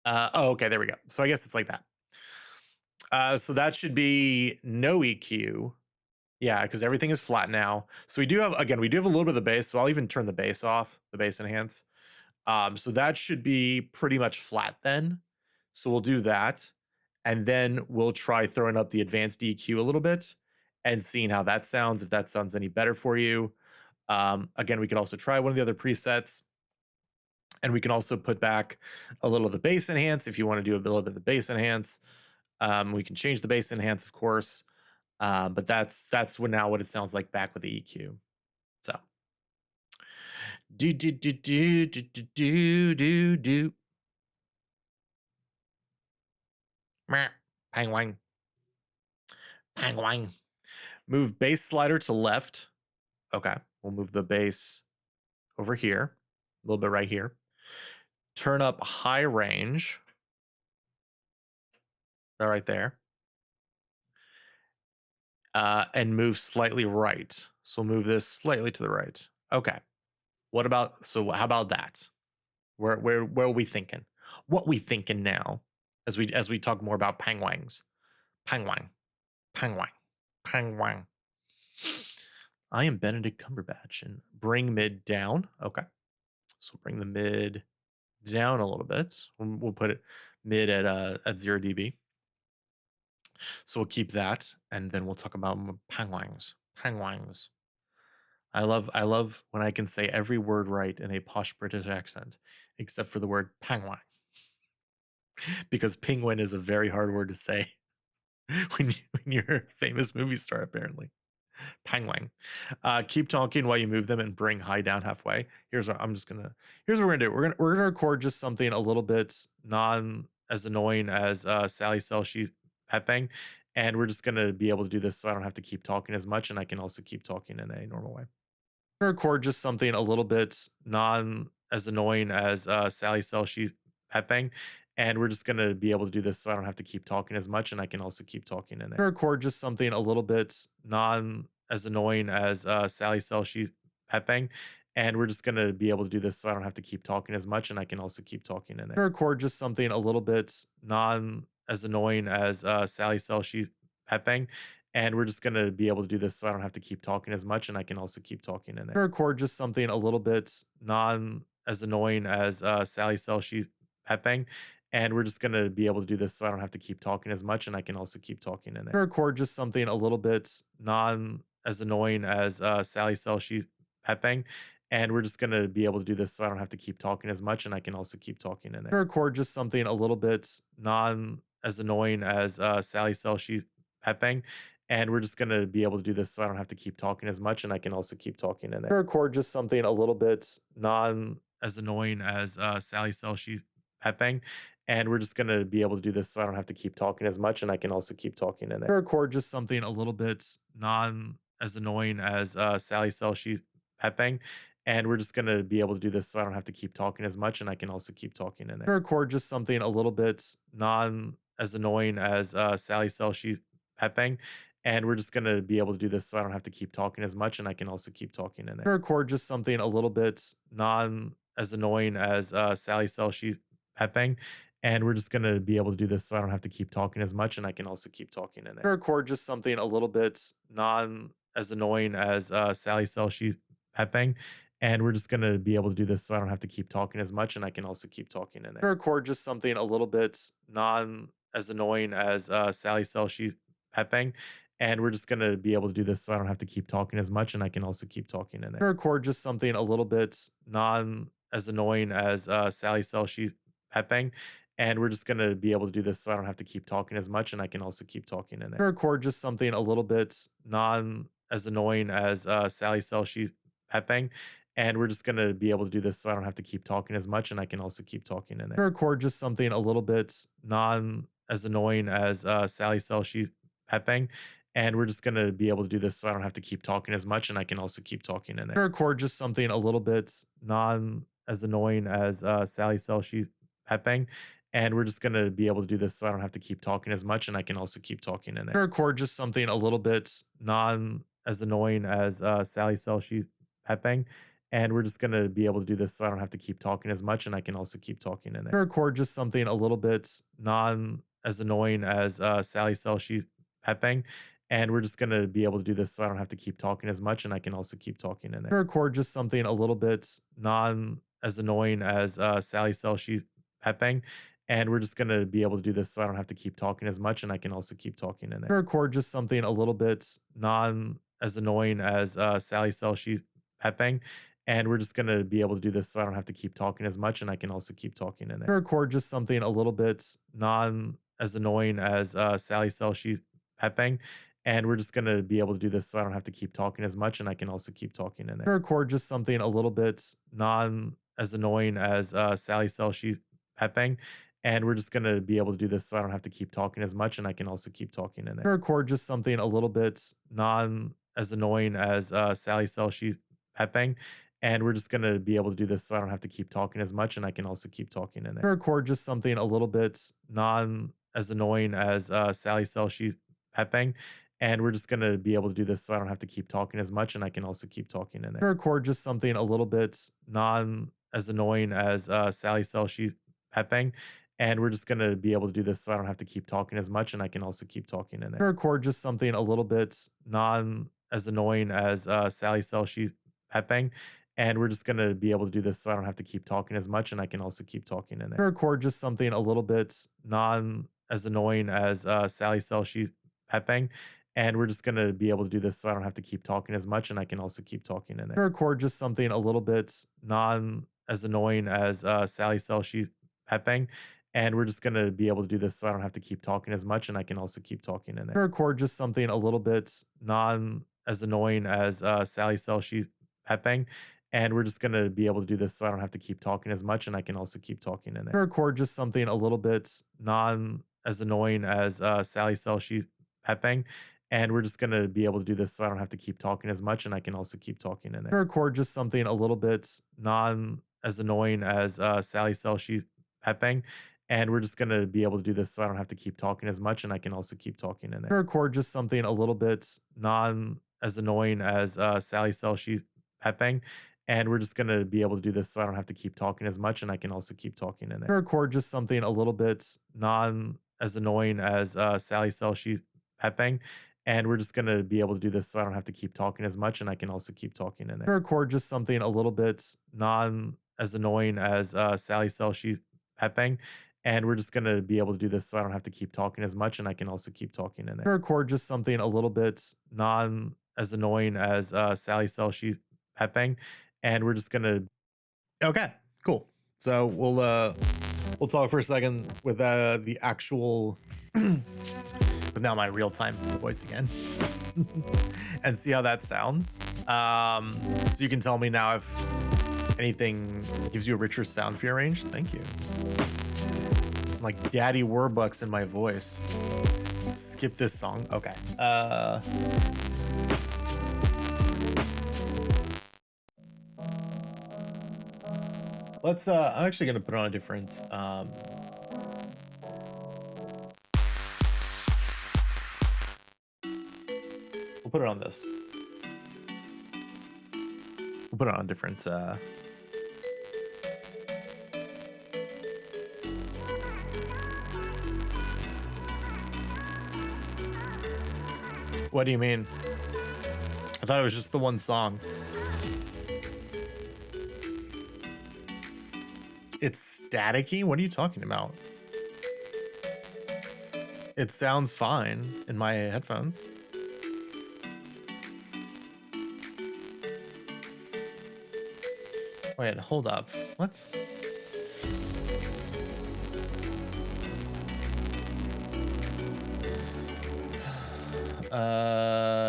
Oh, okay, there we go. So I guess it's like that. So that should be no EQ. Yeah, because everything is flat now. So we do have a little bit of the bass. So I'll even turn the bass off, the bass enhance. So that should be pretty much flat then. So we'll do that. And then we'll try throwing up the advanced EQ a little bit and seeing how that sounds, if that sounds any better for you. Again, we could also try one of the other presets. And we can also put back a little of the bass enhance if you want to do a little bit of the bass enhance. We can change the bass enhance, of course. But that's what it sounds like back with the EQ. So do. Pang wang. Pang wang. Move bass slider to left. Okay, we'll move the bass over here, a little bit right here. Turn up high range, right there, and move slightly right. So move this slightly to the right. Okay. What about, so how about that? Where are we thinking? What we thinking now as we talk more about pangwangs? Pangwang, pangwang, pangwang. I am Benedict Cumberbatch and bring mid down. Okay. So bring the mid down a little bit. We'll put it mid at 0 dB. So we'll keep that, and then we'll talk about pangwangs. Pangwangs. I love when I can say every word right in a posh British accent, except for the word pangwang, because penguin is a very hard word to say when you're a famous movie star, apparently. Pangwang. Keep talking while you move them and bring high down halfway. Here's what I'm just gonna. Here's what we're gonna do. We're gonna record just something a little bit non as annoying as Sally sells she's that thing, and we're just gonna be able to do this so I don't have to keep talking as much, and I can also keep talking in a normal way. Record just something a little bit non as annoying as Sally sells she's that thing. And we're just gonna be able to do this so I don't have to keep talking as much, and I can also keep talking in it. Record just something a little bit non as annoying as Sally sells she's that thing. And we're just gonna be able to do this so I don't have to keep talking as much, and I can also keep talking in it. Record just something a little bit non as annoying as Sally sells she's that thing. And we're just gonna be able to do this so I don't have to keep talking as much, and I can also keep talking in it. Record just something a little bit non as annoying as Sally sells she's that thing. And we're just gonna be able to do this so I don't have to keep talking as much, and I can also keep talking in it. Record just something a little bit non as annoying as Sally sells she's that thing. And we're just gonna be able to do this so I don't have to keep talking as much, and I can also keep talking in it. Record just something a little bit non as annoying as Sally sells she's that thing. And we're just gonna be able to do this so I don't have to keep talking as much, and I can also keep talking in it. Record just something a little bit non as annoying as Sally sells she's that thing. And we're just gonna be able to do this so I don't have to keep talking as much, and I can also keep talking in it. Record just something a little bit non as annoying as Sally sells she's that thing. And we're just gonna be able to do this so I don't have to keep talking as much, and I can also keep talking in it. Record just something a little bit non as annoying as Sally sells she's that thing. And we're just gonna be able to do this so I don't have to keep talking as much, and I can also keep talking in it. Record just something a little bit non as annoying as Sally sells she's that thing. And we're just gonna be able to do this so I don't have to keep talking as much, and I can also keep talking in it. Record just something a little bit non as annoying as Sally sells she's that thing. And we're just gonna be able to do this so I don't have to keep talking as much, and I can also keep talking in it. Record just something a little bit non as annoying as Sally sells she's that thing. And we're just gonna be able to do this so I don't have to keep talking as much, and I can also keep talking in it. Record just something a little bit non as annoying as Sally sells she's that thing. And we're just gonna be able to do this so I don't have to keep talking as much, and I can also keep talking in it. Record just something a little bit non as annoying as Sally sells she's that thing. And we're just gonna be able to do this so I don't have to keep talking as much, and I can also keep talking in it. Record just something a little bit non as annoying as Sally sells she's that thing. And we're just gonna be able to do this so I don't have to keep talking as much, and I can also keep talking in it. Record just something a little bit non as annoying as Sally sells she's that thing. And we're just gonna be able to do this so I don't have to keep talking as much, and I can also keep talking in it. Record just something a little bit non as annoying as Sally sells she's that thing. And we're just gonna be able to do this so I don't have to keep talking as much, and I can also keep talking in it. Record just something a little bit non as annoying as Sally sells she's that thing. And we're just gonna be able to do this so I don't have to keep talking as much, and I can also keep talking in it. Record just something a little bit non as annoying as Sally sells she's that thing. And we're just gonna be able to do this so I don't have to keep talking as much, and I can also keep talking in it. Record just something a little bit non as annoying as Sally sells she's that thing. And we're just gonna be able to do this so I don't have to keep talking as much, and I can also keep talking in it. Record just something a little bit non as annoying as Sally sells she's that thing. And we're just gonna be able to do this so I don't have to keep talking as much, and I can also keep talking in it. Record just something a little bit non as annoying as Sally sells she's that thing. And we're just gonna be able to do this so I don't have to keep talking as much, and I can also keep talking in it. Record just something a little bit non as annoying as Sally sells she's that thing. and we're just gonna be able to do this so I don't have to keep talking as much, and I can also keep talking in it. Record just something a little bit non as annoying as Sally Cell she that thing, and we're just gonna be able to do this so I don't have to keep talking as much, and I can also keep talking in it. Record just something a little bit non as annoying as Sally Cell she that thing, and we're just gonna be able to do this so I don't have to keep talking as much, and I can also keep talking in it. Record just something a little bit non as annoying as Sally Cell she that thing, and we're just gonna be able to do this so I don't have to keep talking as much, and I can also keep talking in it. Record just something a little bit non as annoying as Sally Cell she that thing, and we're just gonna be able to do this so I don't have to keep talking as much, and I can also keep talking in it. Record just something a little bit non as annoying as Sally Cell she that thing, and we're just gonna be able to do this so I don't have to keep talking as much, and I can also keep talking in it. Record just something a little bit non as annoying as Sally Cell she that thing, and we're just gonna be able to do this so I don't have to keep talking as much, and I can also keep talking in it. Record just something a little bit non as annoying as Sally Cell she that thing, and we're just gonna be able to do this so I don't have to keep talking as much, and I can also keep talking in it. Record just something a little bit non as annoying as Sally Cell she that thing, and we're just gonna be able to do this so I don't have to keep talking as much, and I can also keep talking in it. Record just something a little bit non as annoying as Sally Cell she that thing, and we're just gonna be able to do this so I don't have to keep talking as much, and I can also keep talking in it. Record just something a little bit non as annoying as Sally Cell she that thing, and we're just gonna be able to do this so I don't have to keep talking as much, and I can also keep talking in it. Record just something a little bit non as annoying as Sally Cell she that thing, and we're just gonna be able to do this so I don't have to keep talking as much, and I can also keep talking in it. Record just something a little bit non as annoying as Sally Cell she that thing, and we're just gonna. Okay, cool. So we'll talk for a second with the actual, with now my real time voice again, and see how that sounds. So you can tell me now if anything gives you a richer sound for your range. Thank you. Like Daddy Warbucks in my voice. Skip this song. Okay. Let's I'm actually gonna put on a different we'll put it on this. We'll put it on a different What do you mean? I thought it was just the one song. It's staticky? What are you talking about? It sounds fine in my headphones. Wait, hold up. What?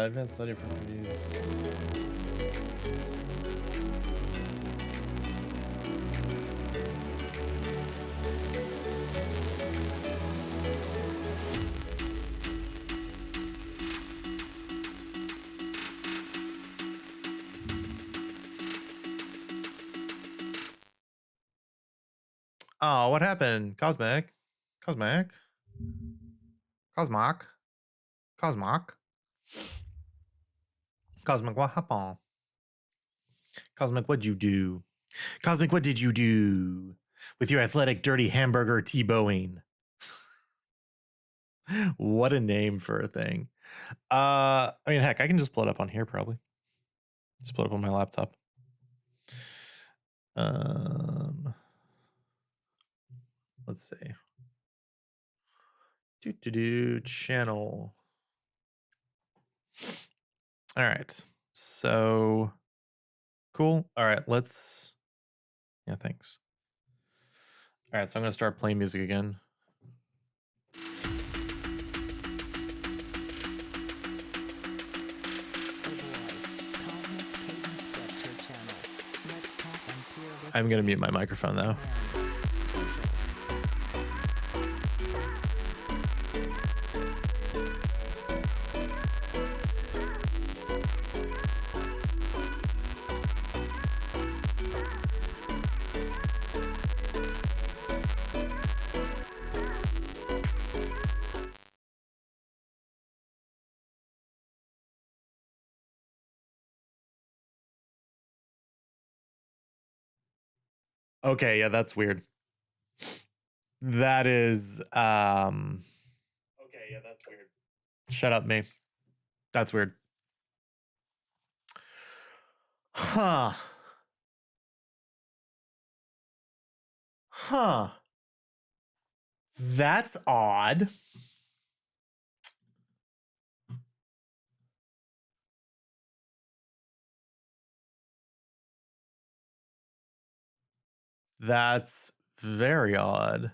Advanced study properties. Oh, what happened? Cosmic? Cosmic? Cosmic? Cosmic? Cosmic, what happened? Cosmic, what'd you do? Cosmic, what did you do with your athletic, dirty hamburger T-bowing? What a name for a thing. I mean, heck, I can just pull it up on here probably. Just pull it up on my laptop. Let's see. Channel. All right. So cool. All right, let's. Yeah, thanks. All right, so I'm gonna start playing music again. I'm gonna mute my microphone though. Okay, yeah, that's weird. That is okay, yeah, that's weird. Shut up, me. That's weird. Huh. Huh. That's odd. That's very odd.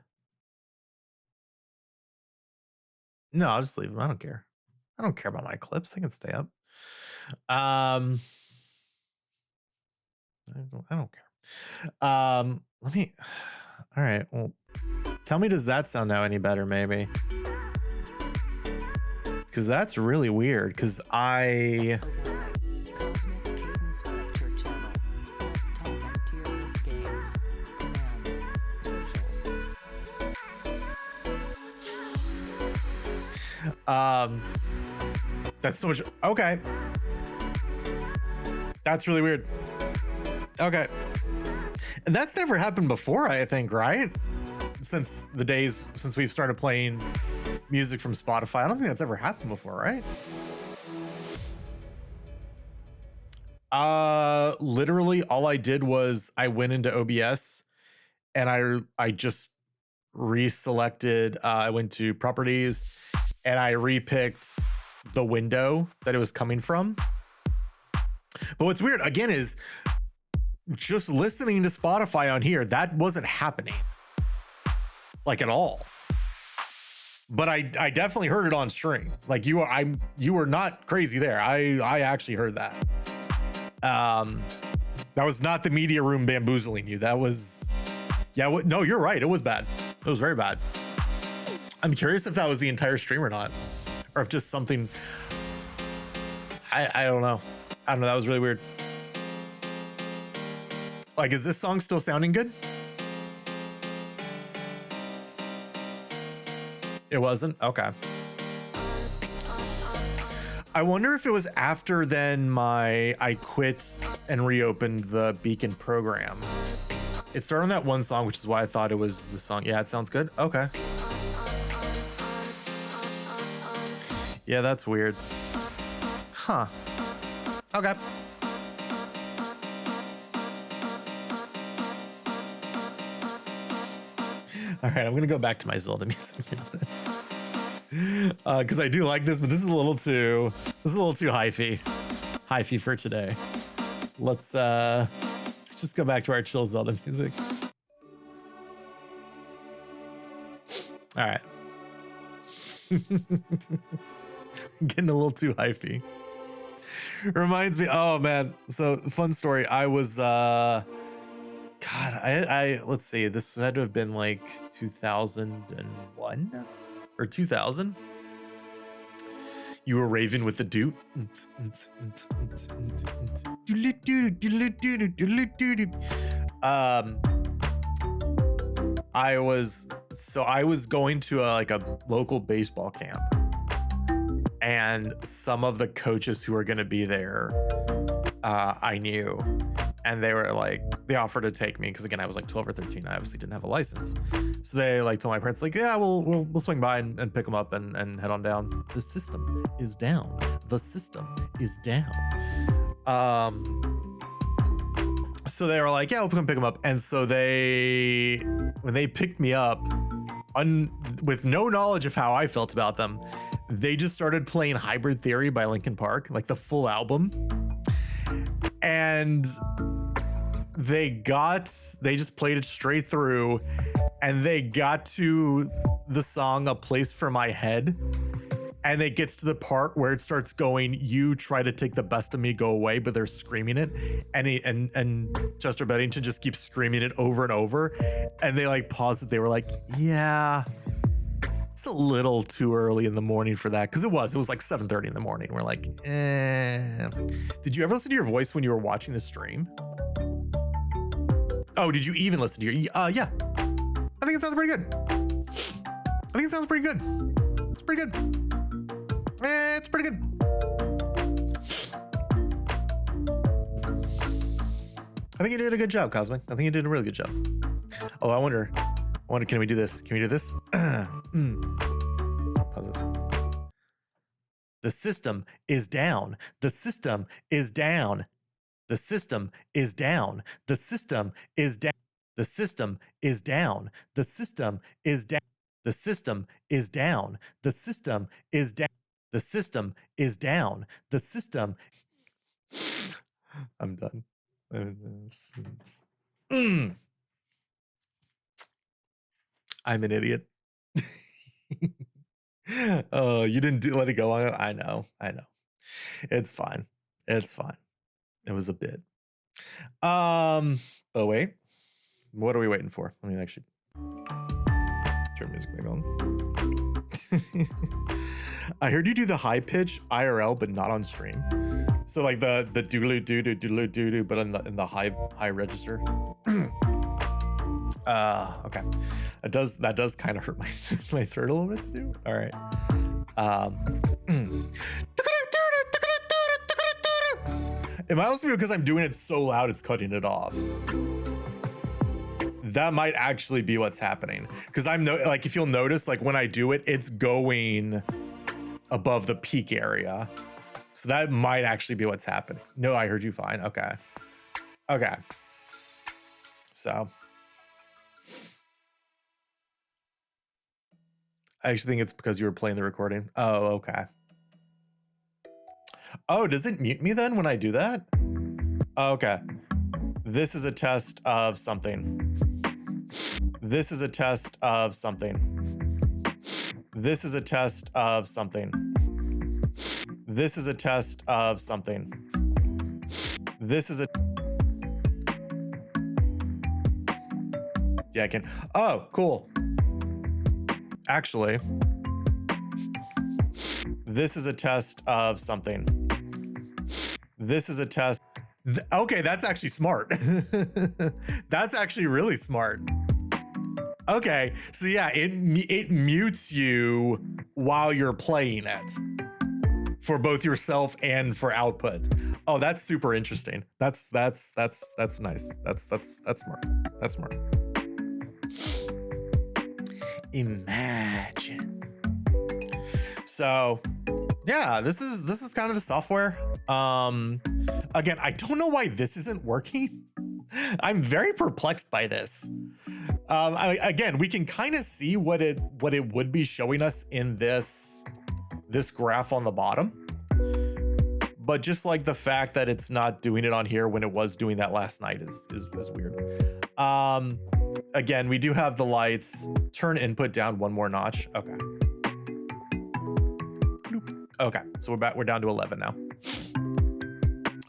No, I'll just leave them. I don't care. I don't care about my clips. They can stay up. I don't care. Let me. All right. Well, tell me, does that sound now any better? Maybe. Because that's really weird. Because I. Cosmic Cadence Lecture Channel. Let's talk and tier list games, commands, socials. That's so much. Okay. That's really weird. Okay. And that's never happened before, I think, right? Since the days since we've started playing music from Spotify. I don't think that's ever happened before, right? Literally all I did was I went into OBS and I just reselected, I went to properties and I repicked the window that it was coming from. But what's weird again is just listening to Spotify on here, that wasn't happening like at all. But I definitely heard it on stream. Like you were not crazy there. I actually heard that. That was not the media room bamboozling you. That was, yeah, no, you're right. It was bad. It was very bad. I'm curious if that was the entire stream or not, or if just something, I don't know. I don't know. That was really weird. Like, is this song still sounding good? It wasn't? Okay. I wonder if it was after then I quit and reopened the BEACN program. It started on that one song, which is why I thought it was the song. Yeah, it sounds good. Okay. Yeah, that's weird. Huh. Okay. All right, I'm gonna go back to my Zelda music because I do like this, but this is a little too hyphy for today. Let's just go back to our chill Zelda music. All right. Getting a little too hyphy. Reminds me, oh man, so fun story. I was God, I let's see, this had to have been like 2001 or 2000. You were raving with the dude. I was going to like a local baseball camp, and some of the coaches who were going to be there, I knew, and they were like, they offered to take me because again I was like 12 or 13. I obviously didn't have a license, so they like told my parents like, yeah, we'll swing by and pick them up and head on down. The system is down. The system is down. So they were like, yeah, we'll come pick them up. And so when they picked me up, with no knowledge of how I felt about them, they just started playing Hybrid Theory by Linkin Park, like the full album. And they just played it straight through, and they got to the song A Place for My Head, and it gets to the part where it starts going, you try to take the best of me, go away, but they're screaming it, and Chester Bennington just keeps screaming it over and over, and they like paused it. They were like, yeah, it's a little too early in the morning for that, because it was like 7:30 in the morning. We're like, Did you ever listen to your voice when you were watching the stream? Oh, did you even listen to your? Yeah. I think it sounds pretty good. It's pretty good. It's pretty good. I think you did a good job, Cosmic. I think you did a really good job. Oh, I wonder, can we do this? Can we do this? Pause this. The system is down. The system is down. The system is down. The system is down. The system is down. The system is down. The system is down. The system is down. The system is down. The system. I'm done. I'm an idiot. Oh, you didn't let it go on it. I know. It's fine. It's fine. It was a bit. Oh wait. What are we waiting for? Let me actually turn music back on. I heard you do the high pitch IRL, but not on stream. So like the doodle doo doo doodle doo doo, but in the high register. Okay. That does kind of hurt my my throat a little bit to do. All right. It might also be because I'm doing it so loud it's cutting it off. That might actually be what's happening. Because like if you'll notice, like when I do it, it's going above the peak area. So that might actually be what's happening. No, I heard you fine. Okay. Okay. So I actually think it's because you were playing the recording. Oh, okay. Oh, does it mute me then when I do that? Okay. This is a test of something. This is a test of something. This is a test of something. This is a test of something. This is a... Yeah, I can... Oh, cool. Actually, this is a test of something. This is a test. Okay, that's actually smart. That's actually really smart. Okay, so yeah, it mutes you while you're playing it for both yourself and for output. Oh, that's super interesting. That's nice. That's smart. That's smart. Imagine. So yeah, this is kind of the software. Again, I don't know why this isn't working. I'm very perplexed by this. Again, we can kind of see what it would be showing us in this graph on the bottom, but just like the fact that it's not doing it on here when it was doing that last night is weird. Again, we do have the lights. Turn input down one more notch. Okay. Okay, so we're down to 11 now.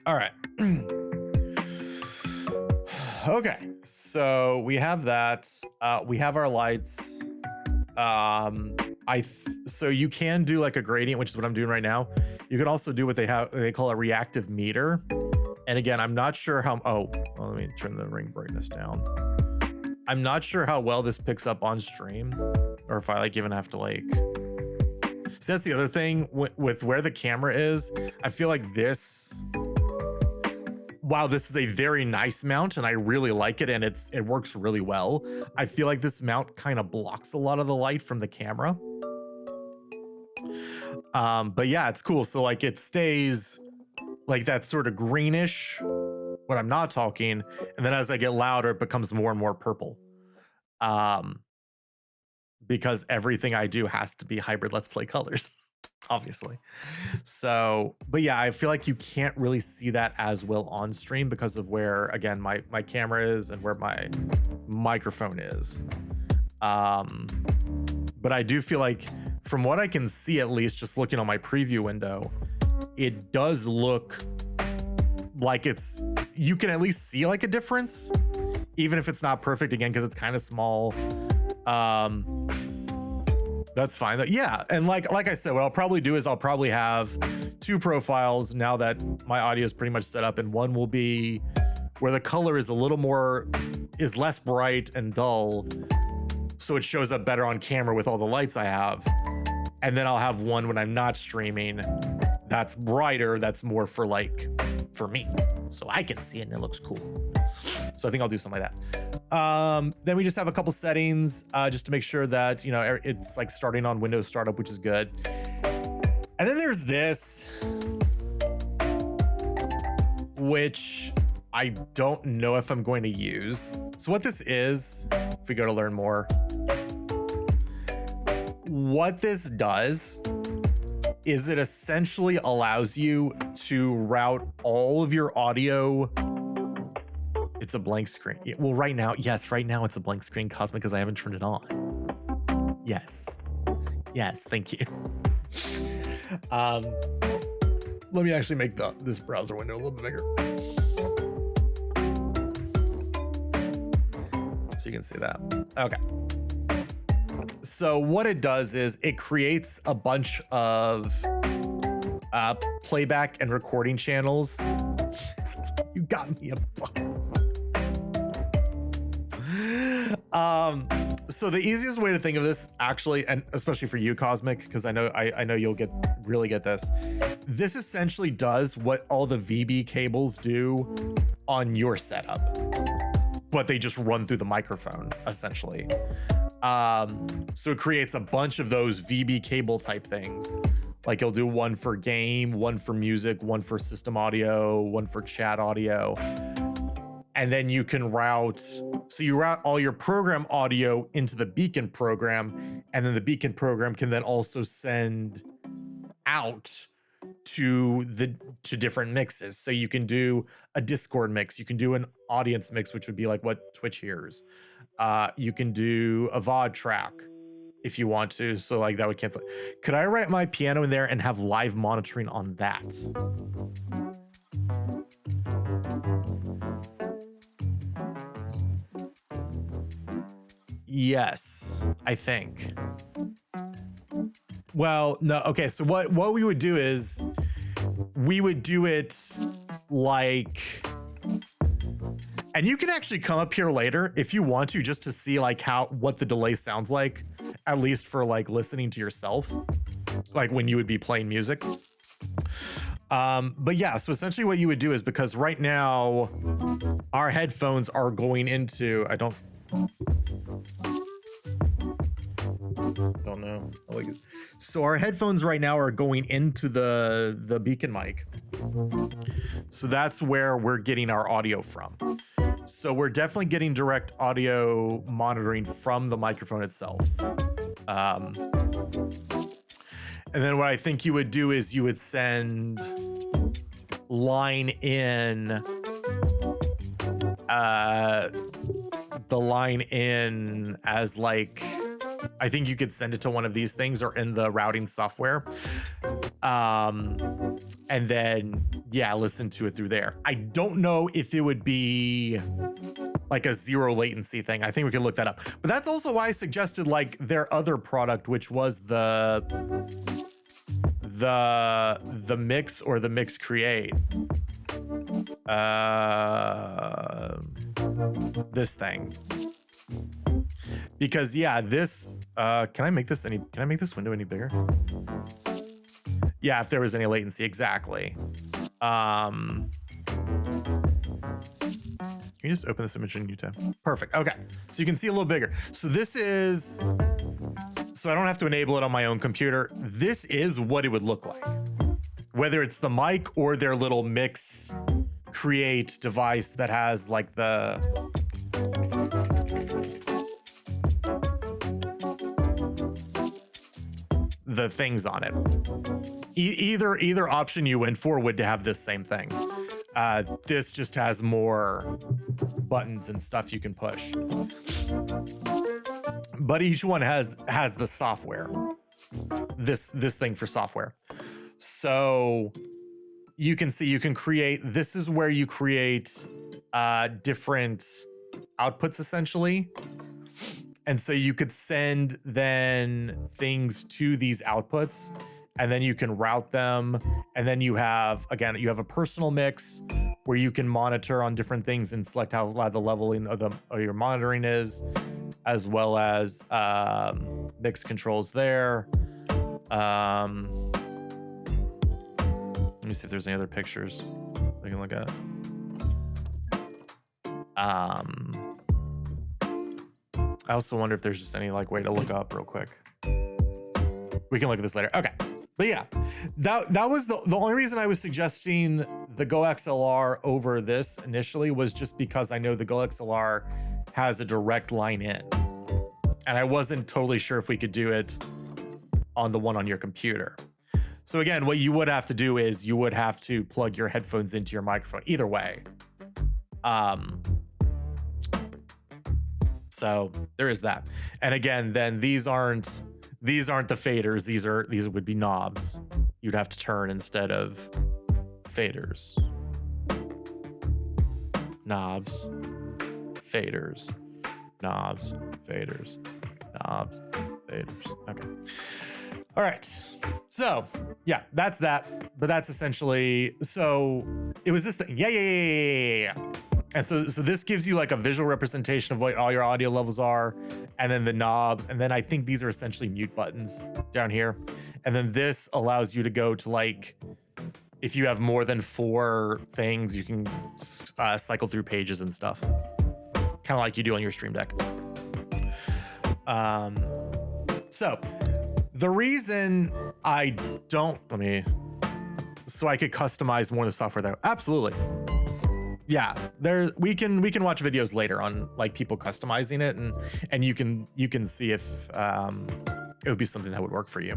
All right. Okay, so we have that. We have our lights. So you can do like a gradient, which is what I'm doing right now. You can also do what they call a reactive meter. And again, I'm not sure how. Oh, well, let me turn the ring brightness down. I'm not sure how well this picks up on stream, or if I like even have to like. So that's the other thing with where the camera is. I feel like this. Wow, this is a very nice mount, and I really like it, and it works really well. I feel like this mount kind of blocks a lot of the light from the camera. But yeah, it's cool. So like it stays like that sort of greenish when I'm not talking, and then as I get louder, it becomes more and more purple. Because everything I do has to be hybrid Let's Play colors, obviously. So, but yeah, I feel like you can't really see that as well on stream because of where, again, my camera is and where my microphone is. But I do feel like, from what I can see, at least just looking on my preview window, it does look like you can at least see like a difference, even if it's not perfect, again, because it's kind of small. That's fine. Yeah, and like I said, what I'll probably do is I'll probably have two profiles now that my audio is pretty much set up, and one will be where the color is less bright and dull, so it shows up better on camera with all the lights I have. And then I'll have one when I'm not streaming that's brighter, that's more for me, so I can see it and it looks cool. So I think I'll do something like that. Then we just have a couple settings just to make sure that, you know, it's like starting on Windows startup, which is good. And then there's this, which I don't know if I'm going to use. So what this is, if we go to learn more, what this does is it essentially allows you to route all of your audio. It's a blank screen. Well, right now, yes, right now it's a blank screen, Cosmic, because I haven't turned it on. Yes. Yes, thank you. Let me actually make this browser window a little bit bigger, so you can see that. Okay. So what it does is it creates a bunch of playback and recording channels. You got me a box. So the easiest way to think of this, actually, and especially for you, Cosmic, because I know you'll really get this. This essentially does what all the VB cables do on your setup, but they just run through the microphone, essentially. So it creates a bunch of those VB cable type things. Like you'll do one for game, one for music, one for system audio, one for chat audio. And then you can route, so you route all your program audio into the BEACN program, and then the BEACN program can then also send out to different mixes. So you can do a Discord mix, you can do an audience mix, which would be like what Twitch hears. You can do a VOD track if you want to. So like that would cancel. Could I write my piano in there and have live monitoring on that? Yes, I think. Well, no. Okay, so what we would do is we would do it like, and you can actually come up here later if you want to, just to see like what the delay sounds like, at least for like listening to yourself, like when you would be playing music. But yeah, so essentially what you would do is, because right now our headphones are going into, I don't know. So our headphones right now are going into the BEACN mic. So that's where we're getting our audio from. So we're definitely getting direct audio monitoring from the microphone itself. And then what I think you would do is you would send line in, the line in as like, I think you could send it to one of these things or in the routing software. And then, yeah, listen to it through there. I don't know if it would be like a zero latency thing. I think we can look that up. But that's also why I suggested like their other product, which was the Mix or the Mix Create. This thing. Because yeah, this can I make this window any bigger? Yeah, if there was any latency, exactly. Can you just open this image in new tab? Perfect. Okay, so you can see a little bigger. So this is, so I don't have to enable it on my own computer. This is what it would look like, whether it's the mic or their little Mix Create device that has like the things on it. Either option you went for would have this same thing. This just has more buttons and stuff you can push. But each one has the software. This thing for software. So you can see you can create, this is where you create different outputs essentially. And so you could send then things to these outputs, and then you can route them. And then you have a personal mix where you can monitor on different things and select how loud the leveling of your monitoring is, as well as mix controls there. Let me see if there's any other pictures we can look at. I also wonder if there's just any like way to look up real quick. We can look at this later. Okay. But yeah, that was the only reason I was suggesting the Go XLR over this initially was just because I know the Go XLR has a direct line in. And I wasn't totally sure if we could do it on the one on your computer. So again, what you would have to do is you would have to plug your headphones into your microphone either way. So there is that. And again, then these aren't the faders. These would be knobs. You'd have to turn instead of faders. Knobs, faders, knobs, faders, knobs, faders. Okay. All right. So yeah, that's that. But that's essentially, so it was this thing. Yeah. And so this gives you like a visual representation of what all your audio levels are, and then the knobs. And then I think these are essentially mute buttons down here. And then this allows you to go to like, if you have more than 4 things, you can cycle through pages and stuff. Kind of like you do on your Stream Deck. So the reason I don't, so I could customize more of the software though. Absolutely. Yeah, we can watch videos later on like people customizing it, and you can see if it would be something that would work for you.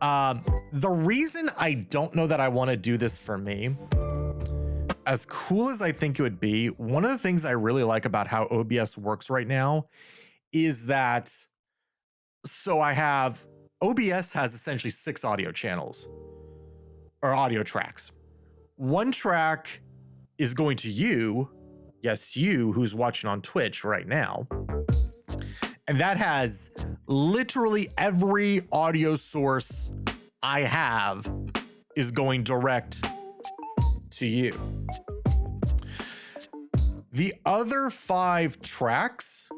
The reason I don't know that I want to do this for me, as cool as I think it would be, one of the things I really like about how OBS works right now is that, so OBS has essentially 6 audio channels or audio tracks. One track is going to you, yes, you who's watching on Twitch right now. And that has literally every audio source I have is going direct to you. The other 5 tracks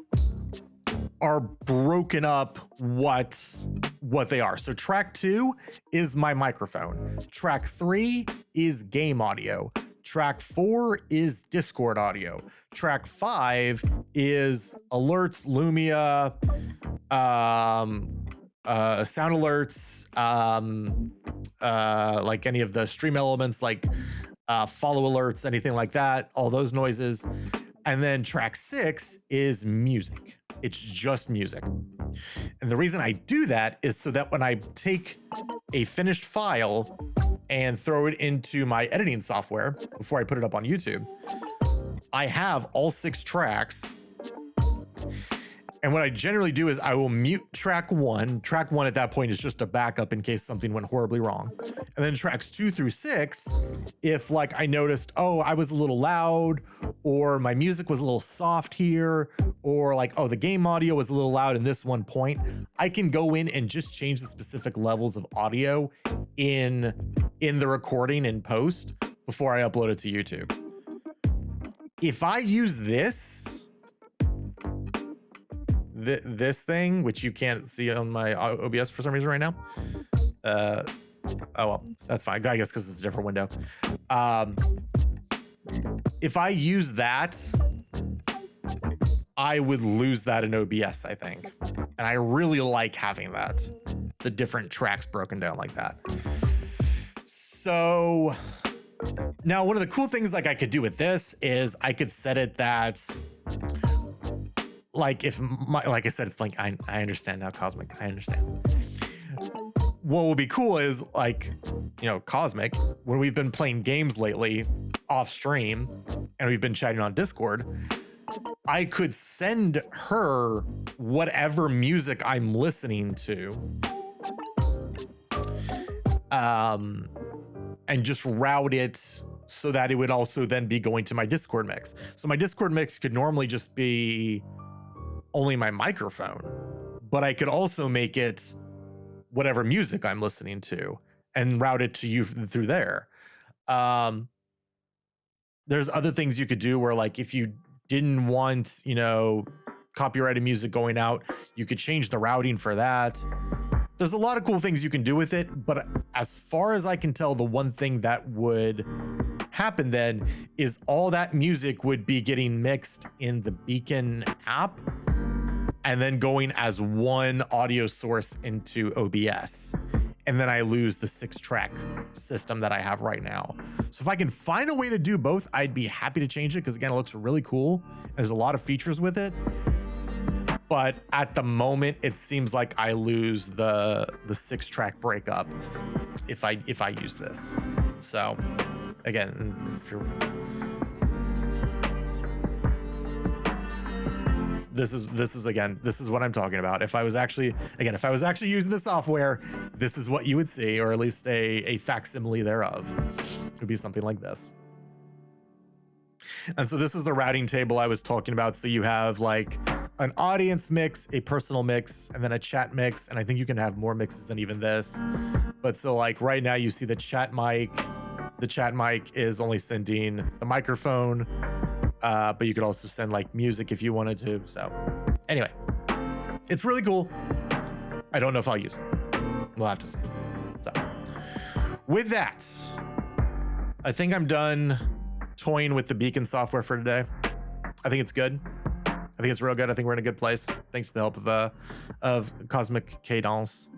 are broken up what they are. So track 2 is my microphone. Track 3 is game audio. Track 4 is Discord audio. Track 5 is alerts, Lumia, sound alerts, like any of the stream elements, like follow alerts, anything like that, all those noises. And then track 6 is music. It's just music. And the reason I do that is so that when I take a finished file and throw it into my editing software before I put it up on YouTube, I have all 6 tracks. And what I generally do is I will mute track 1. Track 1 at that point is just a backup in case something went horribly wrong. And then tracks 2 through 6, if like I noticed, oh, I was a little loud, or my music was a little soft here, or like, oh, the game audio was a little loud in this one point, I can go in and just change the specific levels of audio in the recording in post before I upload it to YouTube. If I use this thing, which you can't see on my OBS for some reason right now. Oh, well, that's fine. I guess because it's a different window. If I use that, I would lose that in OBS, I think. And I really like having that. The different tracks broken down like that. So now one of the cool things like I could do with this is I could set it that, like if like I said, it's like, I understand now, Cosmic, I understand. What will be cool is like, you know, Cosmic, when we've been playing games lately off stream and we've been chatting on Discord, I could send her whatever music I'm listening to, and just route it so that it would also then be going to my Discord mix. So my Discord mix could normally just be only my microphone, but I could also make it whatever music I'm listening to and route it to you through there. There's other things you could do where like if you didn't want, you know, copyrighted music going out, you could change the routing for that. There's a lot of cool things you can do with it, but as far as I can tell, the one thing that would happen then is all that music would be getting mixed in the BEACN app and then going as one audio source into OBS. And then I lose the 6-track system that I have right now. So if I can find a way to do both, I'd be happy to change it, because again, it looks really cool. There's a lot of features with it. But at the moment, it seems like I lose the 6-track breakup if I use this. So again, if you're this is what I'm talking about. If I was actually using the software, this is what you would see, or at least a facsimile thereof. It would be something like this. And so this is the routing table I was talking about. So you have like an audience mix, a personal mix, and then a chat mix. And I think you can have more mixes than even this. But so like right now you see the chat mic. The chat mic is only sending the microphone. But you could also send like music if you wanted to. So anyway, it's really cool. I don't know if I'll use it. We'll have to see. So with that, I think I'm done toying with the BEACN software for today. I think it's good. I think it's real good. I think we're in a good place. Thanks to the help of Cosmic Cadence.